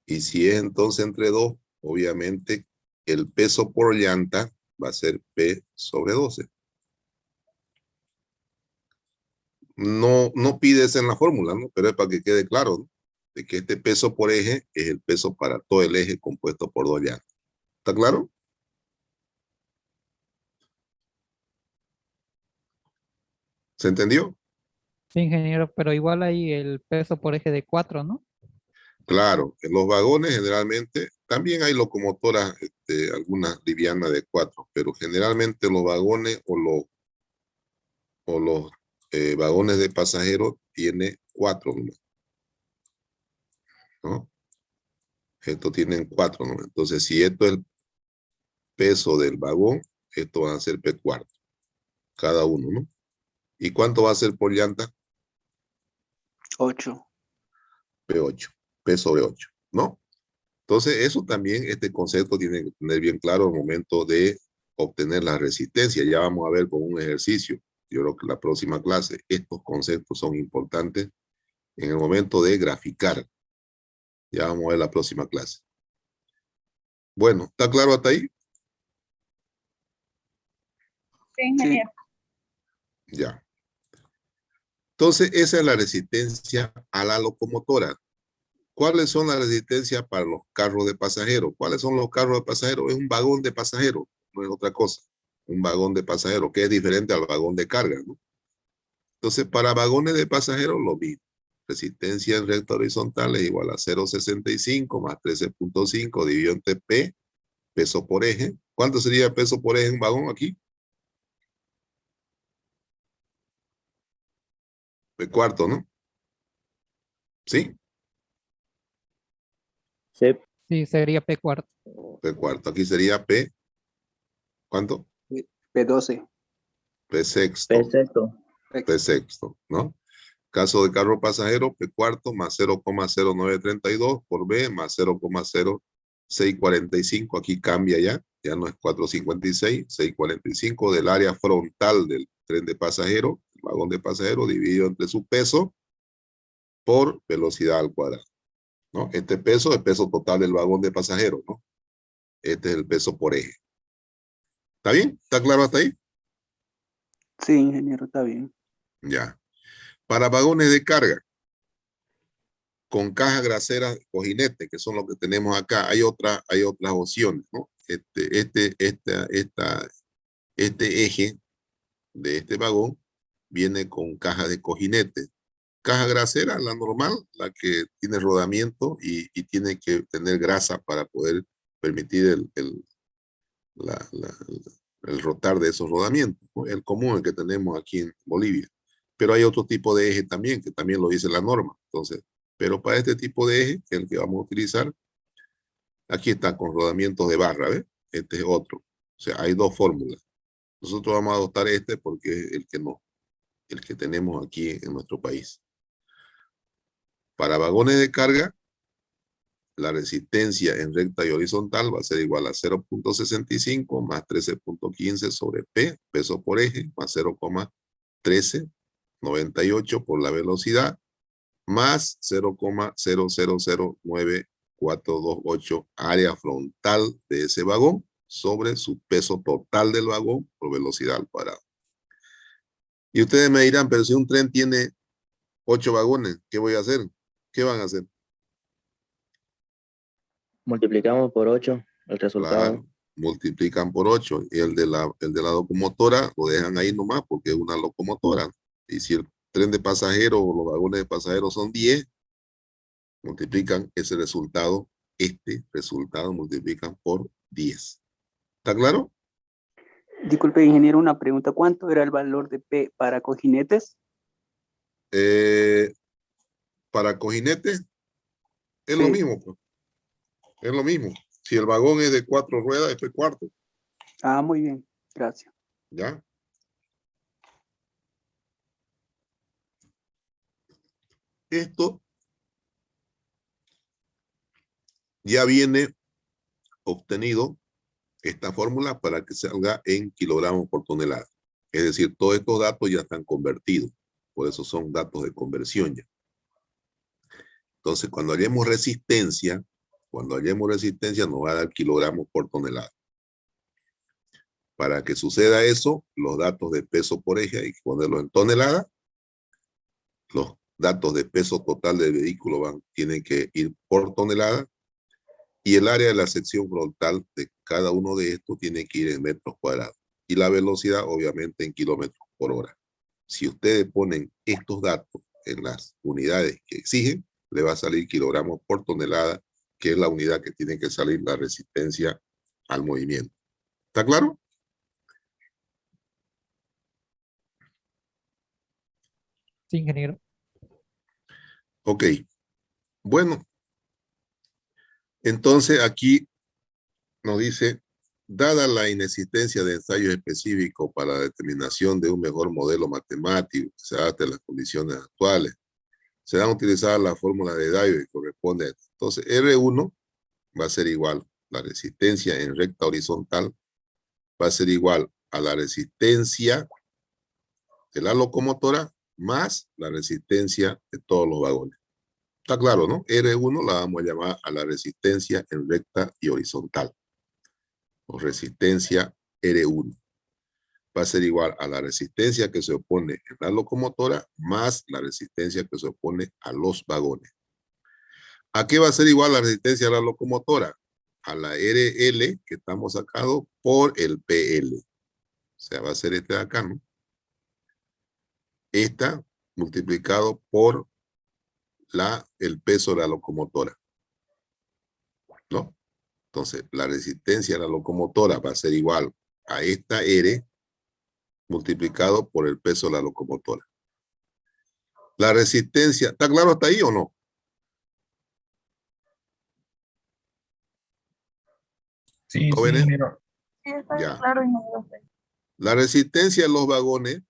Y si es entonces entre 2, obviamente el peso por llanta va a ser P sobre 12. No pides en la fórmula, ¿no? Pero es para que quede claro, ¿no? De que este peso por eje es el peso para todo el eje compuesto por 2 llantas. ¿Está claro? ¿Se entendió? Sí, ingeniero, pero igual hay el peso por eje de 4, ¿no? Claro, en los vagones generalmente, también hay locomotoras, algunas livianas de 4, pero generalmente los vagones o los vagones de pasajeros tiene 4 números, ¿no? Estos tienen 4 números. Entonces, si esto es el peso del vagón, esto va a ser P cuarto, cada uno, ¿no? ¿Y cuánto va a ser por llanta? 8. P8, P sobre 8, ¿no? Entonces, eso también, este concepto tiene que tener bien claro al momento de obtener la resistencia. Ya vamos a ver con un ejercicio. Yo creo que la próxima clase, estos conceptos son importantes en el momento de graficar. Ya vamos a ver la próxima clase. Bueno, ¿está claro hasta ahí? Sí, ingeniero. Ya. Entonces, esa es la resistencia a la locomotora. ¿Cuáles son las resistencias para los carros de pasajeros? ¿Cuáles son los carros de pasajeros? Es un vagón de pasajeros, no es otra cosa. Un vagón de pasajeros, que es diferente al vagón de carga, ¿no? Entonces, para vagones de pasajeros, lo mismo. Resistencia en recta horizontal es igual a 0,65 más 13.5 dividido entre P, peso por eje. ¿Cuánto sería peso por eje en un vagón aquí? P cuarto, ¿no? ¿Sí? Sí, sería P cuarto. P cuarto. Aquí sería P, ¿cuánto? P12. P sexto. P sexto. P sexto, ¿no? Caso de carro pasajero, P cuarto más 0,0932 por B más 0,0645. Aquí cambia ya no es 456, 645 del área frontal del tren de pasajero, el vagón de pasajero dividido entre su peso por velocidad al cuadrado, ¿no? Este peso es el peso total del vagón de pasajero, ¿no? Este es el peso por eje. ¿Está bien? ¿Está claro hasta ahí? Sí, ingeniero, está bien. Ya. Para vagones de carga con caja grasera o jinete, que son los que tenemos acá, hay otras opciones, ¿no? Este eje de este vagón viene con caja de cojinete. Caja grasera, la normal, la que tiene rodamiento y tiene que tener grasa para poder permitir el rotar de esos rodamientos, ¿no? El común, el que tenemos aquí en Bolivia. Pero hay otro tipo de eje también, que también lo dice la norma. Entonces, pero para este tipo de eje, que es el que vamos a utilizar, aquí está con rodamientos de barra, ¿ves? Este es otro. O sea, hay dos fórmulas. Nosotros vamos a adoptar este porque es el que tenemos aquí en nuestro país. Para vagones de carga, la resistencia en recta y horizontal va a ser igual a 0,65 más 13,15 sobre P, peso por eje, más 0,1398 por la velocidad, más 0,000948 área frontal de ese vagón sobre su peso total del vagón por velocidad al cuadrado. Y ustedes me dirán, pero si un tren tiene 8 vagones, ¿qué voy a hacer? ¿Qué van a hacer? Multiplicamos por 8 el resultado. Claro, multiplican por 8. Y el de la locomotora lo dejan ahí nomás porque es una locomotora. Y si el tren de pasajeros o los vagones de pasajeros son 10, multiplican ese resultado, multiplican por 10. ¿Está claro? Disculpe, ingeniero, una pregunta. ¿Cuánto era el valor de P para cojinetes? Para cojinetes es Sí. lo mismo, pues. Es lo mismo. Si el vagón es de 4 ruedas, es P cuarto. Ah, muy bien. Gracias. ¿Ya? Esto ya viene obtenido, esta fórmula, para que salga en kilogramos por tonelada. Es decir, todos estos datos ya están convertidos. Por eso son datos de conversión ya. Entonces, cuando hallemos resistencia, nos va a dar kilogramos por tonelada. Para que suceda eso, los datos de peso por eje hay que ponerlos en tonelada. Los datos de peso total del vehículo tienen que ir por tonelada. Y el área de la sección frontal de cada uno de estos tiene que ir en metros cuadrados. Y la velocidad, obviamente, en kilómetros por hora. Si ustedes ponen estos datos en las unidades que exigen, le va a salir kilogramos por tonelada, que es la unidad que tiene que salir la resistencia al movimiento. ¿Está claro? Sí, ingeniero. Ok. Bueno. Entonces aquí nos dice, dada la inexistencia de ensayos específicos para la determinación de un mejor modelo matemático que se adapte a las condiciones actuales, se van a utilizar la fórmula de Diodio que corresponde a esto. Entonces, R1 va a ser igual, la resistencia en recta horizontal va a ser igual a la resistencia de la locomotora más la resistencia de todos los vagones. Está claro, ¿no? R1 la vamos a llamar a la resistencia en recta y horizontal. O resistencia R1. Va a ser igual a la resistencia que se opone en la locomotora más la resistencia que se opone a los vagones. ¿A qué va a ser igual la resistencia a la locomotora? A la RL que estamos sacando por el PL. O sea, va a ser este de acá, ¿no? Esta multiplicado por el peso de la locomotora. ¿No? Entonces, la resistencia a la locomotora va a ser igual a esta R multiplicado por el peso de la locomotora. La resistencia, ¿está claro hasta ahí o no? Sí, ¿Jóvenes? sí, Sí, está Ya. claro, ingeniero. La resistencia en los vagones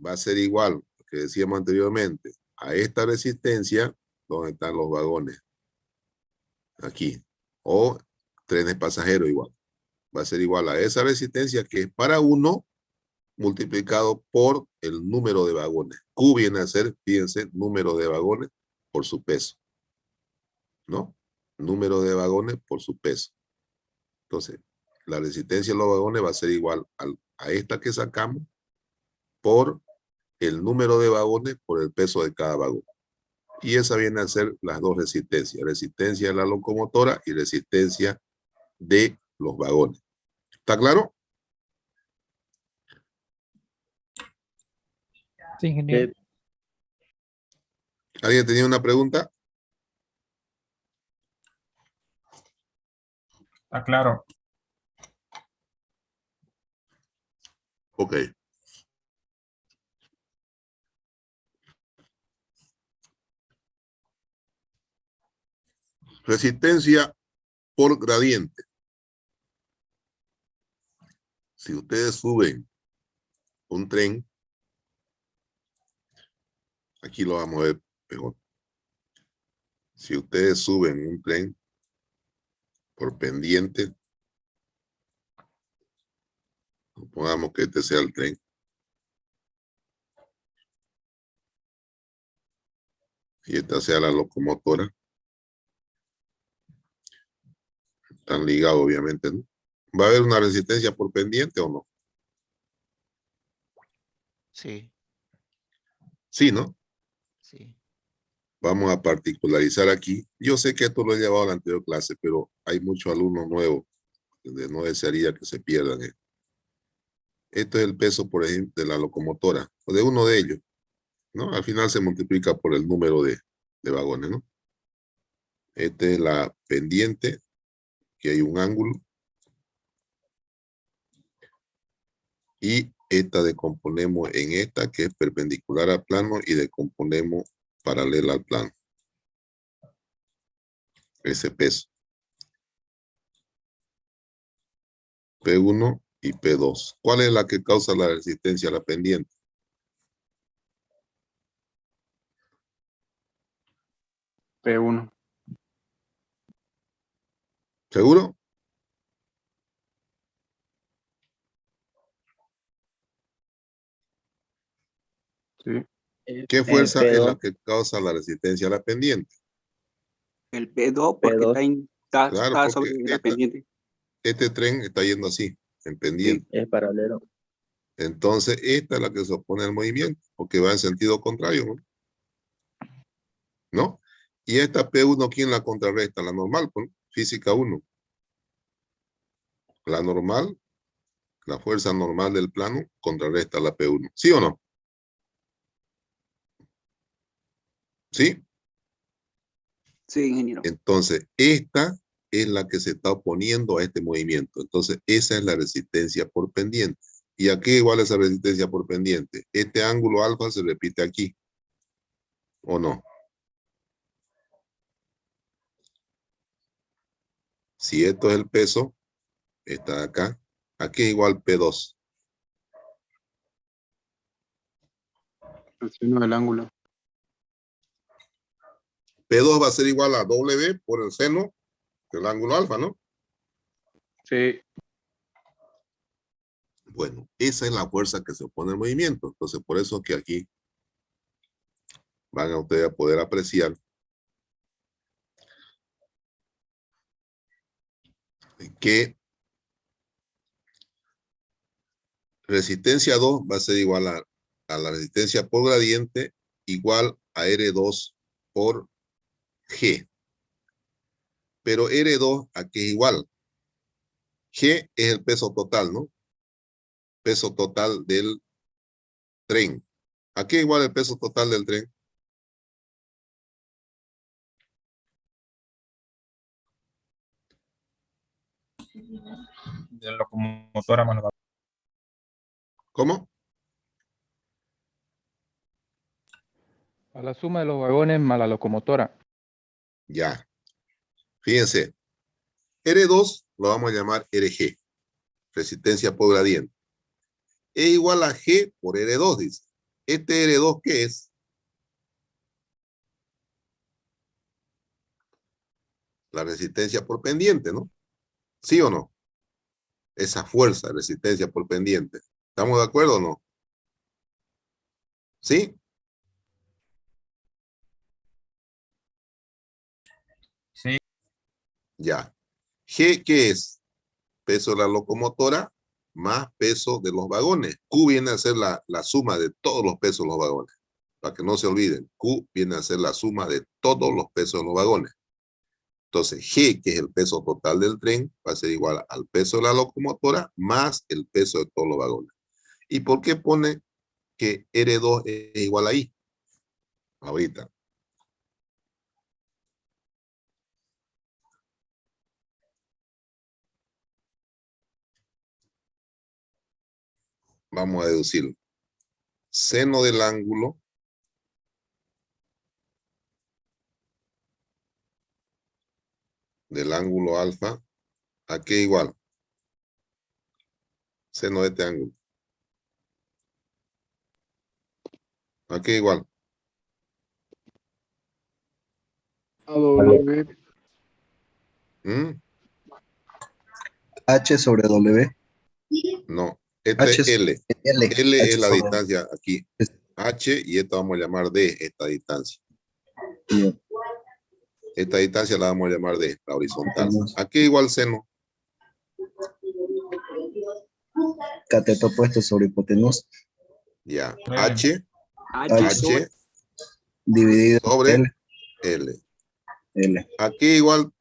va a ser igual, lo que decíamos anteriormente, a esta resistencia donde están los vagones. Aquí. O trenes pasajeros igual. Va a ser igual a esa resistencia que es para 1 multiplicado por el número de vagones. Q viene a ser, fíjense, número de vagones por su peso. ¿No? Número de vagones por su peso. Entonces, la resistencia de los vagones va a ser igual a esta que sacamos por el número de vagones por el peso de cada vagón. Y esa viene a ser las dos resistencias. Resistencia de la locomotora y resistencia de los vagones. ¿Está claro? Sí, ingeniero. ¿Alguien tenía una pregunta? Está claro. Ok. Resistencia por gradiente. Si ustedes suben un tren, aquí lo vamos a ver mejor. Si ustedes suben un tren por pendiente, supongamos que este sea el tren. Y esta sea la locomotora. Están ligados, obviamente, ¿no? ¿Va a haber una resistencia por pendiente o no? Sí, Sí, ¿no? sí. Vamos a particularizar aquí. Yo sé que esto lo he llevado a la anterior clase, pero hay muchos alumnos nuevos donde no desearía que se pierdan esto. Esto es el peso, por ejemplo, de la locomotora, o de uno de ellos, ¿no? Al final se multiplica por el número de vagones, ¿no? Esta es la pendiente, que hay un ángulo. Y esta decomponemos en esta, que es perpendicular al plano, y decomponemos paralela al plano. Ese peso. P1 y P2. ¿Cuál es la que causa la resistencia a la pendiente? P1. ¿Seguro? Sí. ¿Qué fuerza es la P2. que causa la resistencia a la pendiente? El P2 porque P2. Claro, está porque sobre la pendiente. este tren está yendo así, en pendiente. Es paralelo. Entonces, esta es la que se opone al movimiento, porque va en sentido contrario, ¿no? ¿No? Y esta P1, ¿quién la contrarresta? La normal, pues, física 1. La normal, la fuerza normal del plano, contrarresta la P1. ¿Sí o no? ¿Sí? Sí, ingeniero. Entonces, esta es la que se está oponiendo a este movimiento. Entonces, esa es la resistencia por pendiente. ¿Y a qué igual esa resistencia por pendiente? Este ángulo alfa se repite aquí. ¿O no? Si esto es el peso, está acá. Aquí es igual P2. El seno del ángulo. P2 va a ser igual a W por el seno del ángulo alfa, ¿no? Sí. Bueno, esa es la fuerza que se opone al movimiento. Entonces, por eso que aquí van a ustedes a poder apreciar que resistencia 2 va a ser igual a la resistencia por gradiente igual a R2 por G. Pero R2 ¿a qué es igual? G es el peso total, ¿no? Peso total del tren. ¿A qué es igual el peso total del tren? De la locomotora manual. ¿Cómo? A la suma de los vagones más la locomotora. Ya. Fíjense. R2 lo vamos a llamar RG. Resistencia por gradiente. Es igual a G por R2, dice. Este R2, ¿qué es? La resistencia por pendiente, ¿no? ¿Sí o no? Esa fuerza, resistencia por pendiente. ¿Estamos de acuerdo o no? ¿Sí? Sí. Ya. G, ¿qué es? Peso de la locomotora más peso de los vagones. Q viene a ser la suma de todos los pesos de los vagones. Para que no se olviden, Q viene a ser la suma de todos los pesos de los vagones. Entonces, G, que es el peso total del tren, va a ser igual al peso de la locomotora más el peso de todos los vagones. ¿Y por qué pone que R2 es igual a I? Ahorita. Vamos a deducirlo. Seno del ángulo alfa, ¿a qué igual? Seno de este ángulo. ¿A qué igual? A W. ¿Mm? H sobre W. No, este H es L. L. L H es la sobre- distancia aquí. H y esta vamos a llamar D, esta distancia. Bien. Esta distancia la vamos a llamar D, la horizontal. ¿A qué igual seno? Cateto opuesto sobre hipotenusa. Ya. H H dividido sobre L. L. L. ¿A qué igual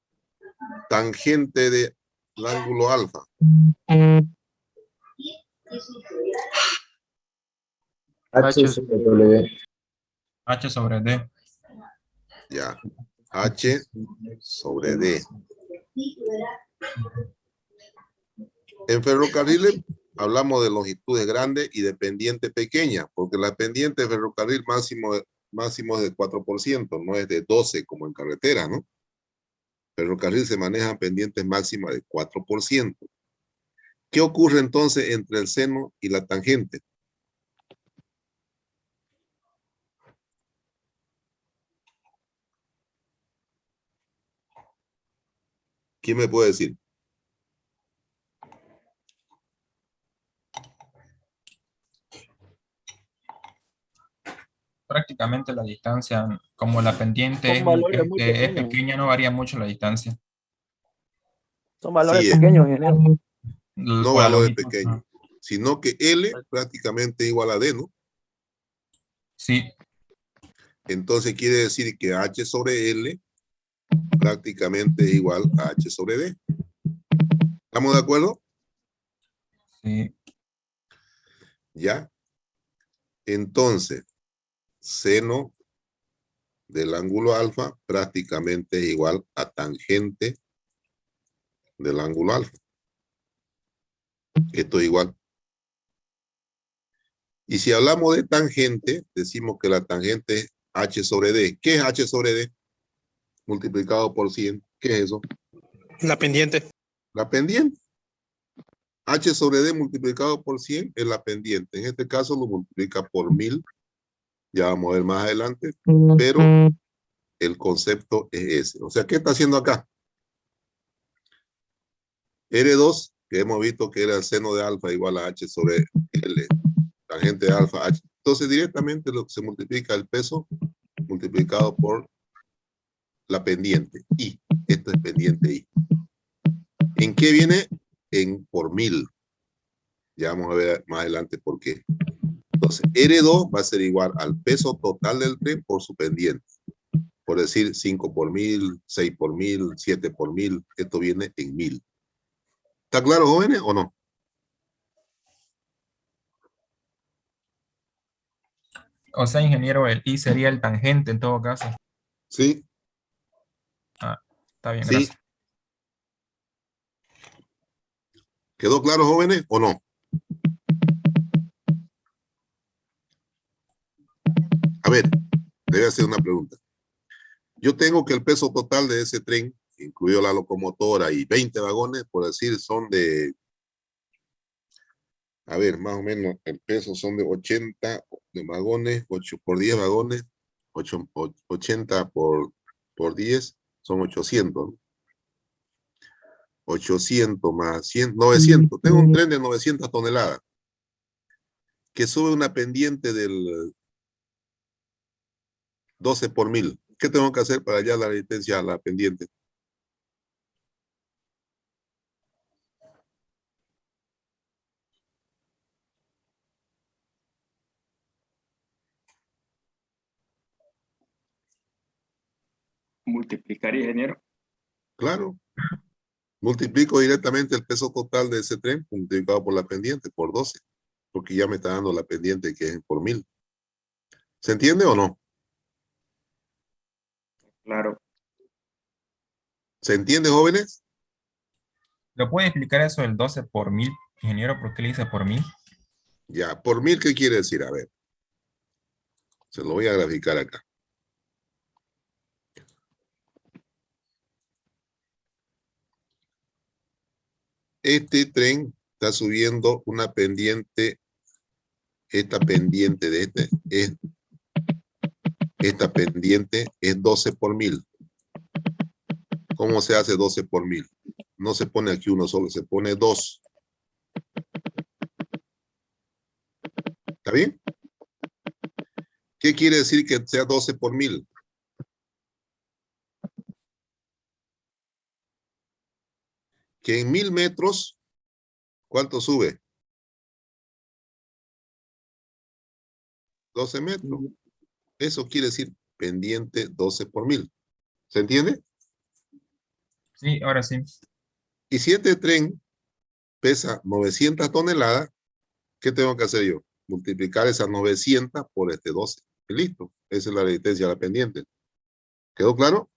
tangente del ángulo alfa? H sobre W. H sobre D. Ya. H sobre D. En ferrocarriles hablamos de longitudes grandes y de pendiente pequeña, porque la pendiente de ferrocarril máximo es de 4%, no es de 12 como en carretera, ¿no? Ferrocarril se manejan pendientes máximas de 4%. ¿Qué ocurre entonces entre el seno y la tangente? ¿Quién me puede decir? Prácticamente la distancia, como la pendiente Son valores muy es pequeños. pequeña, no varía mucho la distancia. Son valores Sí, pequeños, ingeniero. no Por la valores longitud. pequeños, sino que L prácticamente igual a D, ¿no? Sí, Entonces quiere decir que H sobre L prácticamente es igual a H sobre D. ¿Estamos de acuerdo? sí. Ya. Entonces, seno del ángulo alfa prácticamente es igual a tangente del ángulo alfa. Esto es igual. Y si hablamos de tangente, decimos que la tangente es H sobre D. ¿Qué es H sobre D? Multiplicado por 100. ¿Qué es eso? La pendiente. La pendiente. H sobre D multiplicado por 100 es la pendiente. En este caso lo multiplica por 1000. Ya vamos a ver más adelante. Pero el concepto es ese. O sea, ¿qué está haciendo acá? R2, que hemos visto que era el seno de alfa igual a H sobre L. Tangente de alfa, H. Entonces directamente se multiplica el peso multiplicado por la pendiente I. Esto es pendiente I. ¿En qué viene? En por 1000. Ya vamos a ver más adelante por qué. Entonces, R2 va a ser igual al peso total del tren por su pendiente. Por decir 5 por 1000, 6 por 1000, 7 por 1000. Esto viene en 1000. ¿Está claro, jóvenes, o no? O sea, ingeniero, el I sería el tangente en todo caso. Sí. Ah, está bien, Sí. gracias. ¿Quedó claro, jóvenes, o no? A ver, le voy a hacer una pregunta. Yo tengo que el peso total de ese tren, incluido la locomotora y 20 vagones, por decir, son de A ver, más o menos el peso son de 80 de vagones, 8 por 10 vagones, 80 por 10 son 800. ¿No? 800 más 100, 900. Tengo un tren de 900 toneladas que sube una pendiente del 12 por 1000. ¿Qué tengo que hacer para hallar la resistencia a la pendiente? Multiplicar, ingeniero. Claro. Multiplico directamente el peso total de ese tren multiplicado por la pendiente, por 12. Porque ya me está dando la pendiente que es por 1000. ¿Se entiende o no? Claro. ¿Se entiende, jóvenes? ¿Lo puede explicar eso del 12 por 1000, ingeniero? ¿Por qué le dice por 1000? Ya, por 1000, ¿qué quiere decir? A ver. Se lo voy a graficar acá. Este tren está subiendo una pendiente. Esta pendiente de esta pendiente es 12 por 1000. ¿Cómo se hace 12 por 1000? No se pone aquí uno solo, se pone 2. ¿Está bien? ¿Qué quiere decir que sea 12 por 1000? Que en 1000 metros, ¿cuánto sube? 12 metros. Eso quiere decir pendiente 12 por 1000. ¿Se entiende? Sí, ahora sí. Y si este tren pesa 900 toneladas, ¿qué tengo que hacer yo? Multiplicar esas 900 por este 12. Y listo. Esa es la resistencia a la pendiente. ¿Quedó claro?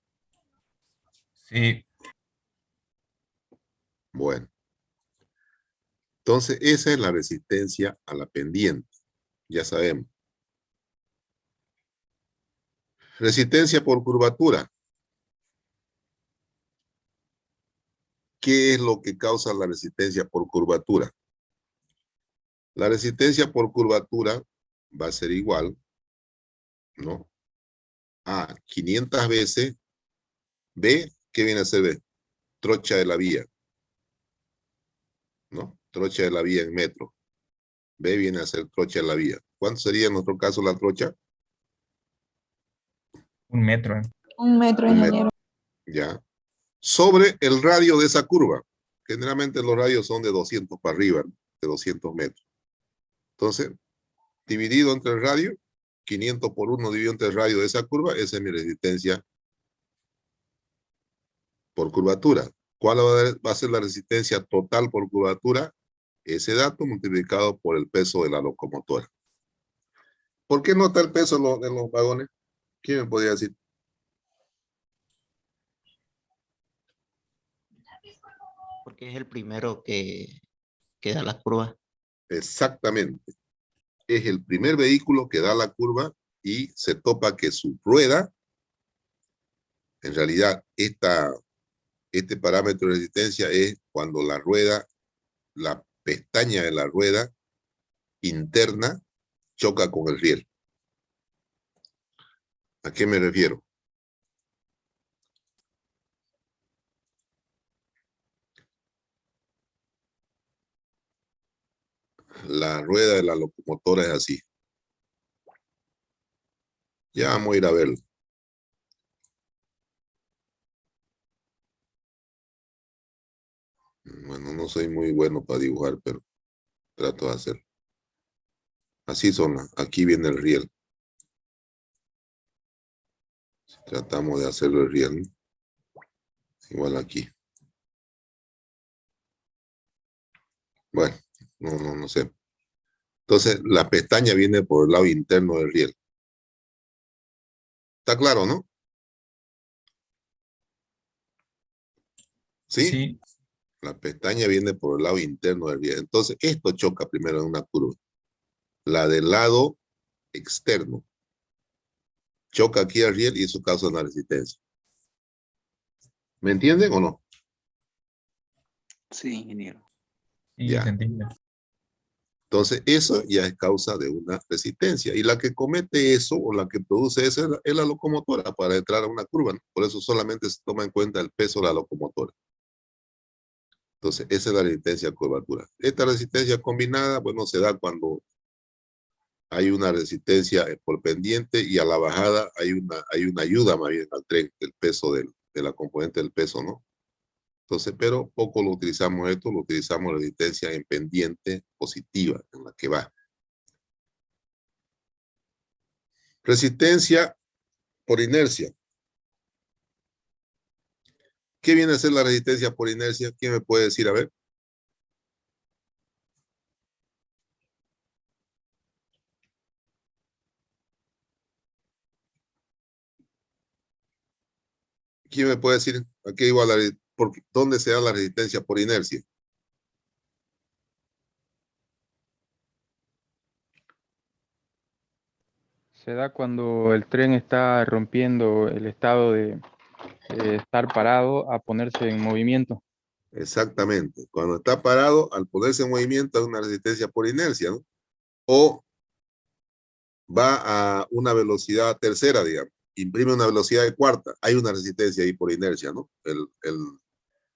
Sí. Bueno. Entonces, esa es la resistencia a la pendiente. Ya sabemos. Resistencia por curvatura. ¿Qué es lo que causa la resistencia por curvatura? La resistencia por curvatura va a ser igual, ¿no? A 500 veces B, ¿qué viene a ser B? Trocha de la vía, ¿no? Trocha de la vía en metro. B viene a ser trocha de la vía. ¿Cuánto sería en nuestro caso la trocha? 1 metro. 1 metro, Un ingeniero. metro. Ya. Sobre el radio de esa curva. Generalmente los radios son de 200 para arriba, ¿no? De 200 metros. Entonces, dividido entre el radio, 500 por 1 dividido entre el radio de esa curva, esa es mi resistencia por curvatura. ¿Cuál va a ser la resistencia total por curvatura? Ese dato multiplicado por el peso de la locomotora. ¿Por qué no está el peso de los vagones? ¿Quién me podría decir? Porque es el primero que da la curva. Exactamente. Es el primer vehículo que da la curva y se topa que su rueda, en realidad este parámetro de resistencia es cuando la rueda, la pestaña de la rueda interna choca con el riel. ¿A qué me refiero? La rueda de la locomotora es así. Ya vamos a ir a verlo. Bueno, no soy muy bueno para dibujar, pero trato de hacerlo. Así son. Aquí viene el riel. Tratamos de hacerlo el riel, ¿no? Igual aquí. Bueno, no sé. Entonces, la pestaña viene por el lado interno del riel. ¿Está claro, no? ¿Sí? Sí. La pestaña viene por el lado interno del riel. Entonces, esto choca primero en una curva. La del lado externo. Choca aquí al riel y eso causa una resistencia. ¿Me entienden o no? Sí, ingeniero. Sí, Ya. se entiende. Entonces, eso ya es causa de una resistencia. Y la que comete eso o la que produce eso es la locomotora para entrar a una curva, ¿no? Por eso solamente se toma en cuenta el peso de la locomotora. Entonces, esa es la resistencia a curvatura. Esta resistencia combinada, bueno, se da cuando hay una resistencia por pendiente y a la bajada hay una ayuda más bien al tren del peso de la componente del peso, ¿no? Entonces, pero poco lo utilizamos esto, lo utilizamos resistencia en pendiente positiva, en la que va. Resistencia por inercia. ¿Qué viene a ser la resistencia por inercia? ¿Quién me puede decir? A ver. ¿Quién me puede decir a qué igual dónde se da la resistencia por inercia? Se da cuando el tren está rompiendo el estado de estar parado a ponerse en movimiento. Exactamente. Cuando está parado, al ponerse en movimiento, hay una resistencia por inercia, ¿no? O va a una velocidad tercera, digamos. Imprime una velocidad de cuarta. Hay una resistencia ahí por inercia, ¿no?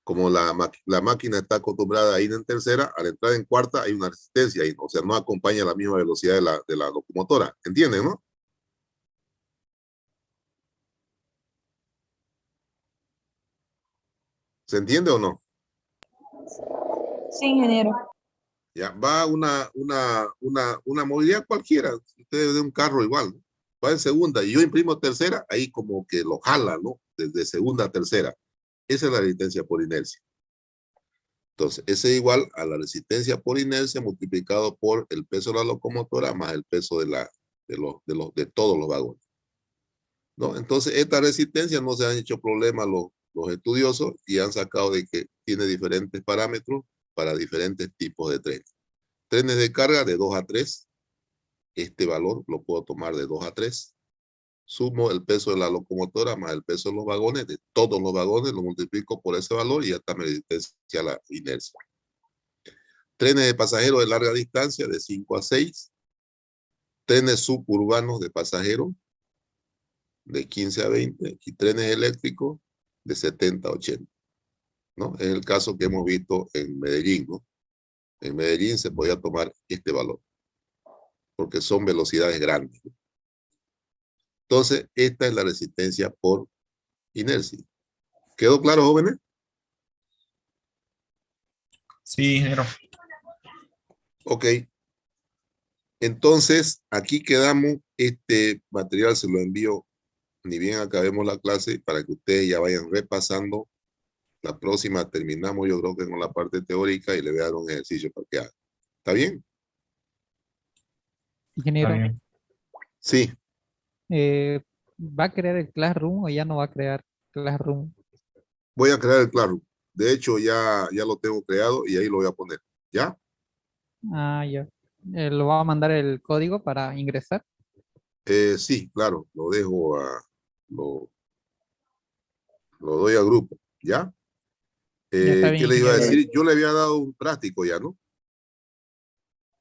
Como la máquina está acostumbrada a ir en tercera, al entrar en cuarta hay una resistencia ahí, ¿no? O sea, no acompaña la misma velocidad de la locomotora. ¿Entienden, no? ¿Se entiende o no? Sí, ingeniero. Ya, va una movilidad cualquiera. Usted de un carro igual, ¿no? Va en segunda y yo imprimo tercera, ahí como que lo jala, ¿no? Desde segunda a tercera. Esa es la resistencia por inercia. Entonces, ese es igual a la resistencia por inercia multiplicado por el peso de la locomotora más el peso de todos los vagones, ¿no? Entonces, esta resistencia no se han hecho problemas los estudiosos y han sacado de que tiene diferentes parámetros para diferentes tipos de trenes. Trenes de carga de 2 a 3. Este valor lo puedo tomar de 2 a 3. Sumo el peso de la locomotora más el peso de los vagones, de todos los vagones, lo multiplico por ese valor y ya está mi resistencia a la inercia. Trenes de pasajeros de larga distancia de 5 a 6. Trenes suburbanos de pasajeros de 15 a 20. Y trenes eléctricos de 70 a 80. ¿No? Es el caso que hemos visto en Medellín, ¿no? En Medellín se podía tomar este valor, porque son velocidades grandes, ¿no? Entonces, esta es la resistencia por inercia. ¿Quedó claro, jóvenes? Sí, ingeniero. Ok. Entonces, aquí quedamos. Este material se lo envío ni bien acabemos la clase para que ustedes ya vayan repasando. La próxima terminamos, yo creo que con la parte teórica y le voy a dar un ejercicio para que haga. ¿Está bien? Ingeniero, Sí. ¿va a crear el Classroom o ya no va a crear Classroom? Voy a crear el Classroom. De hecho, ya lo tengo creado y ahí lo voy a poner. ¿Ya? Ah, ya. ¿Lo va a mandar el código para ingresar? Sí, claro. Lo dejo lo doy al grupo. ¿Ya? Ya está bien, ¿Qué les iba a ingeniero. decir? Yo le había dado un práctico ya, ¿no?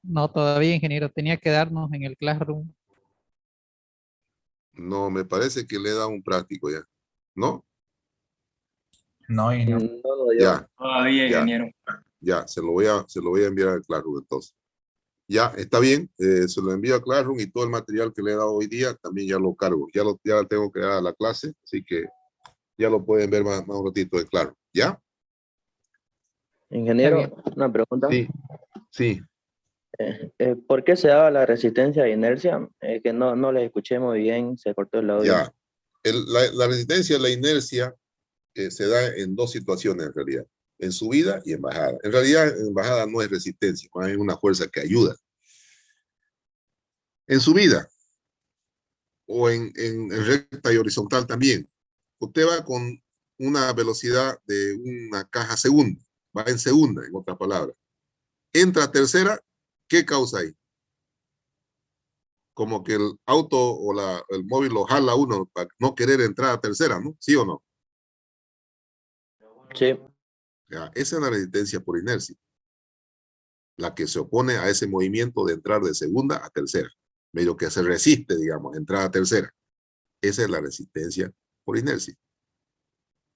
No, todavía, ingeniero. Tenía que darnos en el Classroom. No, me parece que le he dado un práctico ya. ¿No? No, ingeniero. Ya. Todavía, Ya. ingeniero. Ya, se lo voy a enviar al Classroom entonces. Ya, está bien. Se lo envío a Classroom y todo el material que le he dado hoy día también ya lo cargo. Ya la tengo creada la clase, así que ya lo pueden ver más un ratito en Classroom. ¿Ya? Ingeniero, una pregunta. Sí, sí. ¿Por qué se daba la resistencia a inercia? Que no les escuché muy bien, se cortó el audio. Ya. La resistencia a la inercia se da en dos situaciones en realidad. En subida y en bajada. En realidad, en bajada no es resistencia, es una fuerza que ayuda. En subida o en recta y horizontal también. Usted va con una velocidad de una caja segunda, va en segunda, en otras palabras. Entra a tercera, ¿qué causa ahí? Como que el auto o el móvil lo jala a uno para no querer entrar a tercera, ¿no? ¿Sí o no? Sí. Ya, esa es la resistencia por inercia. la que se opone a ese movimiento de entrar de segunda a tercera, medio que se resiste, digamos, a entrar a tercera. Esa es la resistencia por inercia.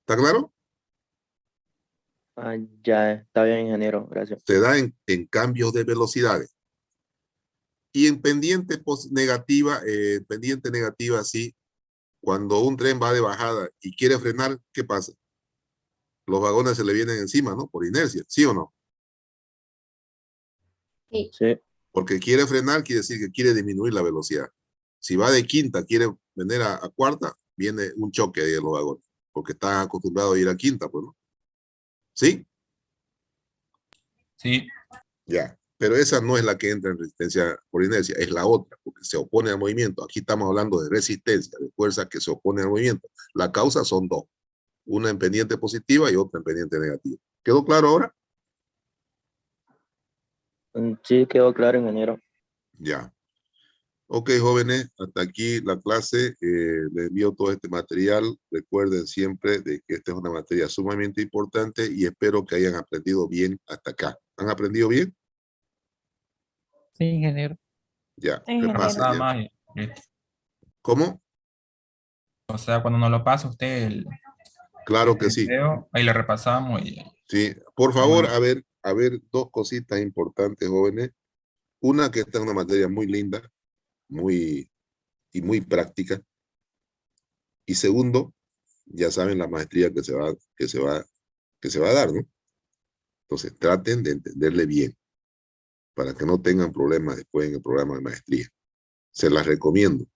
¿Está claro? Ah, ya está bien, ingeniero, gracias. Se da en cambios de velocidades. Y en pendiente negativa, sí, cuando un tren va de bajada y quiere frenar, ¿qué pasa? Los vagones se le vienen encima, ¿no? Por inercia, ¿sí o no? Sí. Sí. Porque quiere frenar, quiere decir que quiere disminuir la velocidad. Si va de quinta, quiere venir a cuarta, viene un choque ahí de los vagones, porque están acostumbrados a ir a quinta, pues, ¿no? ¿Sí? Sí. Ya, pero esa no es la que entra en resistencia por inercia, es la otra, porque se opone al movimiento. Aquí estamos hablando de resistencia, de fuerza que se opone al movimiento. La causa son dos, una en pendiente positiva y otra en pendiente negativa. ¿Quedó claro ahora? Sí, quedó claro, ingeniero. Ya. Ok, jóvenes, hasta aquí la clase. Les envío todo este material. Recuerden siempre de que esta es una materia sumamente importante y espero que hayan aprendido bien hasta acá. ¿Han aprendido bien? Sí, ingeniero. Ya, Sí, ingeniero. repasen Nada ya. más. ¿Cómo? O sea, cuando nos lo pasa usted Claro que el sí. video, ahí le repasamos y Sí, por favor, bueno. a ver, dos cositas importantes, jóvenes. Una, que esta es una materia muy linda, muy práctica. Y segundo, ya saben la maestría que se va a dar, ¿no? Entonces, traten de entenderle bien para que no tengan problemas después en el programa de maestría. Se las recomiendo.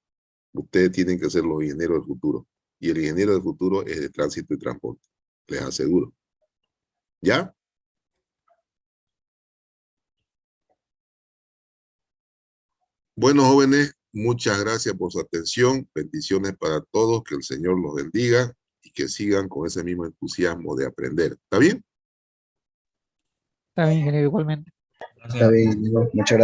Ustedes tienen que ser los ingenieros del futuro. Y el ingeniero del futuro es de tránsito y transporte. Les aseguro. ¿Ya? Bueno, jóvenes, muchas gracias por su atención. Bendiciones para todos. Que el Señor los bendiga y que sigan con ese mismo entusiasmo de aprender. ¿Está bien? Está bien, ingeniero, igualmente. Está bien, ingeniero. Muchas gracias.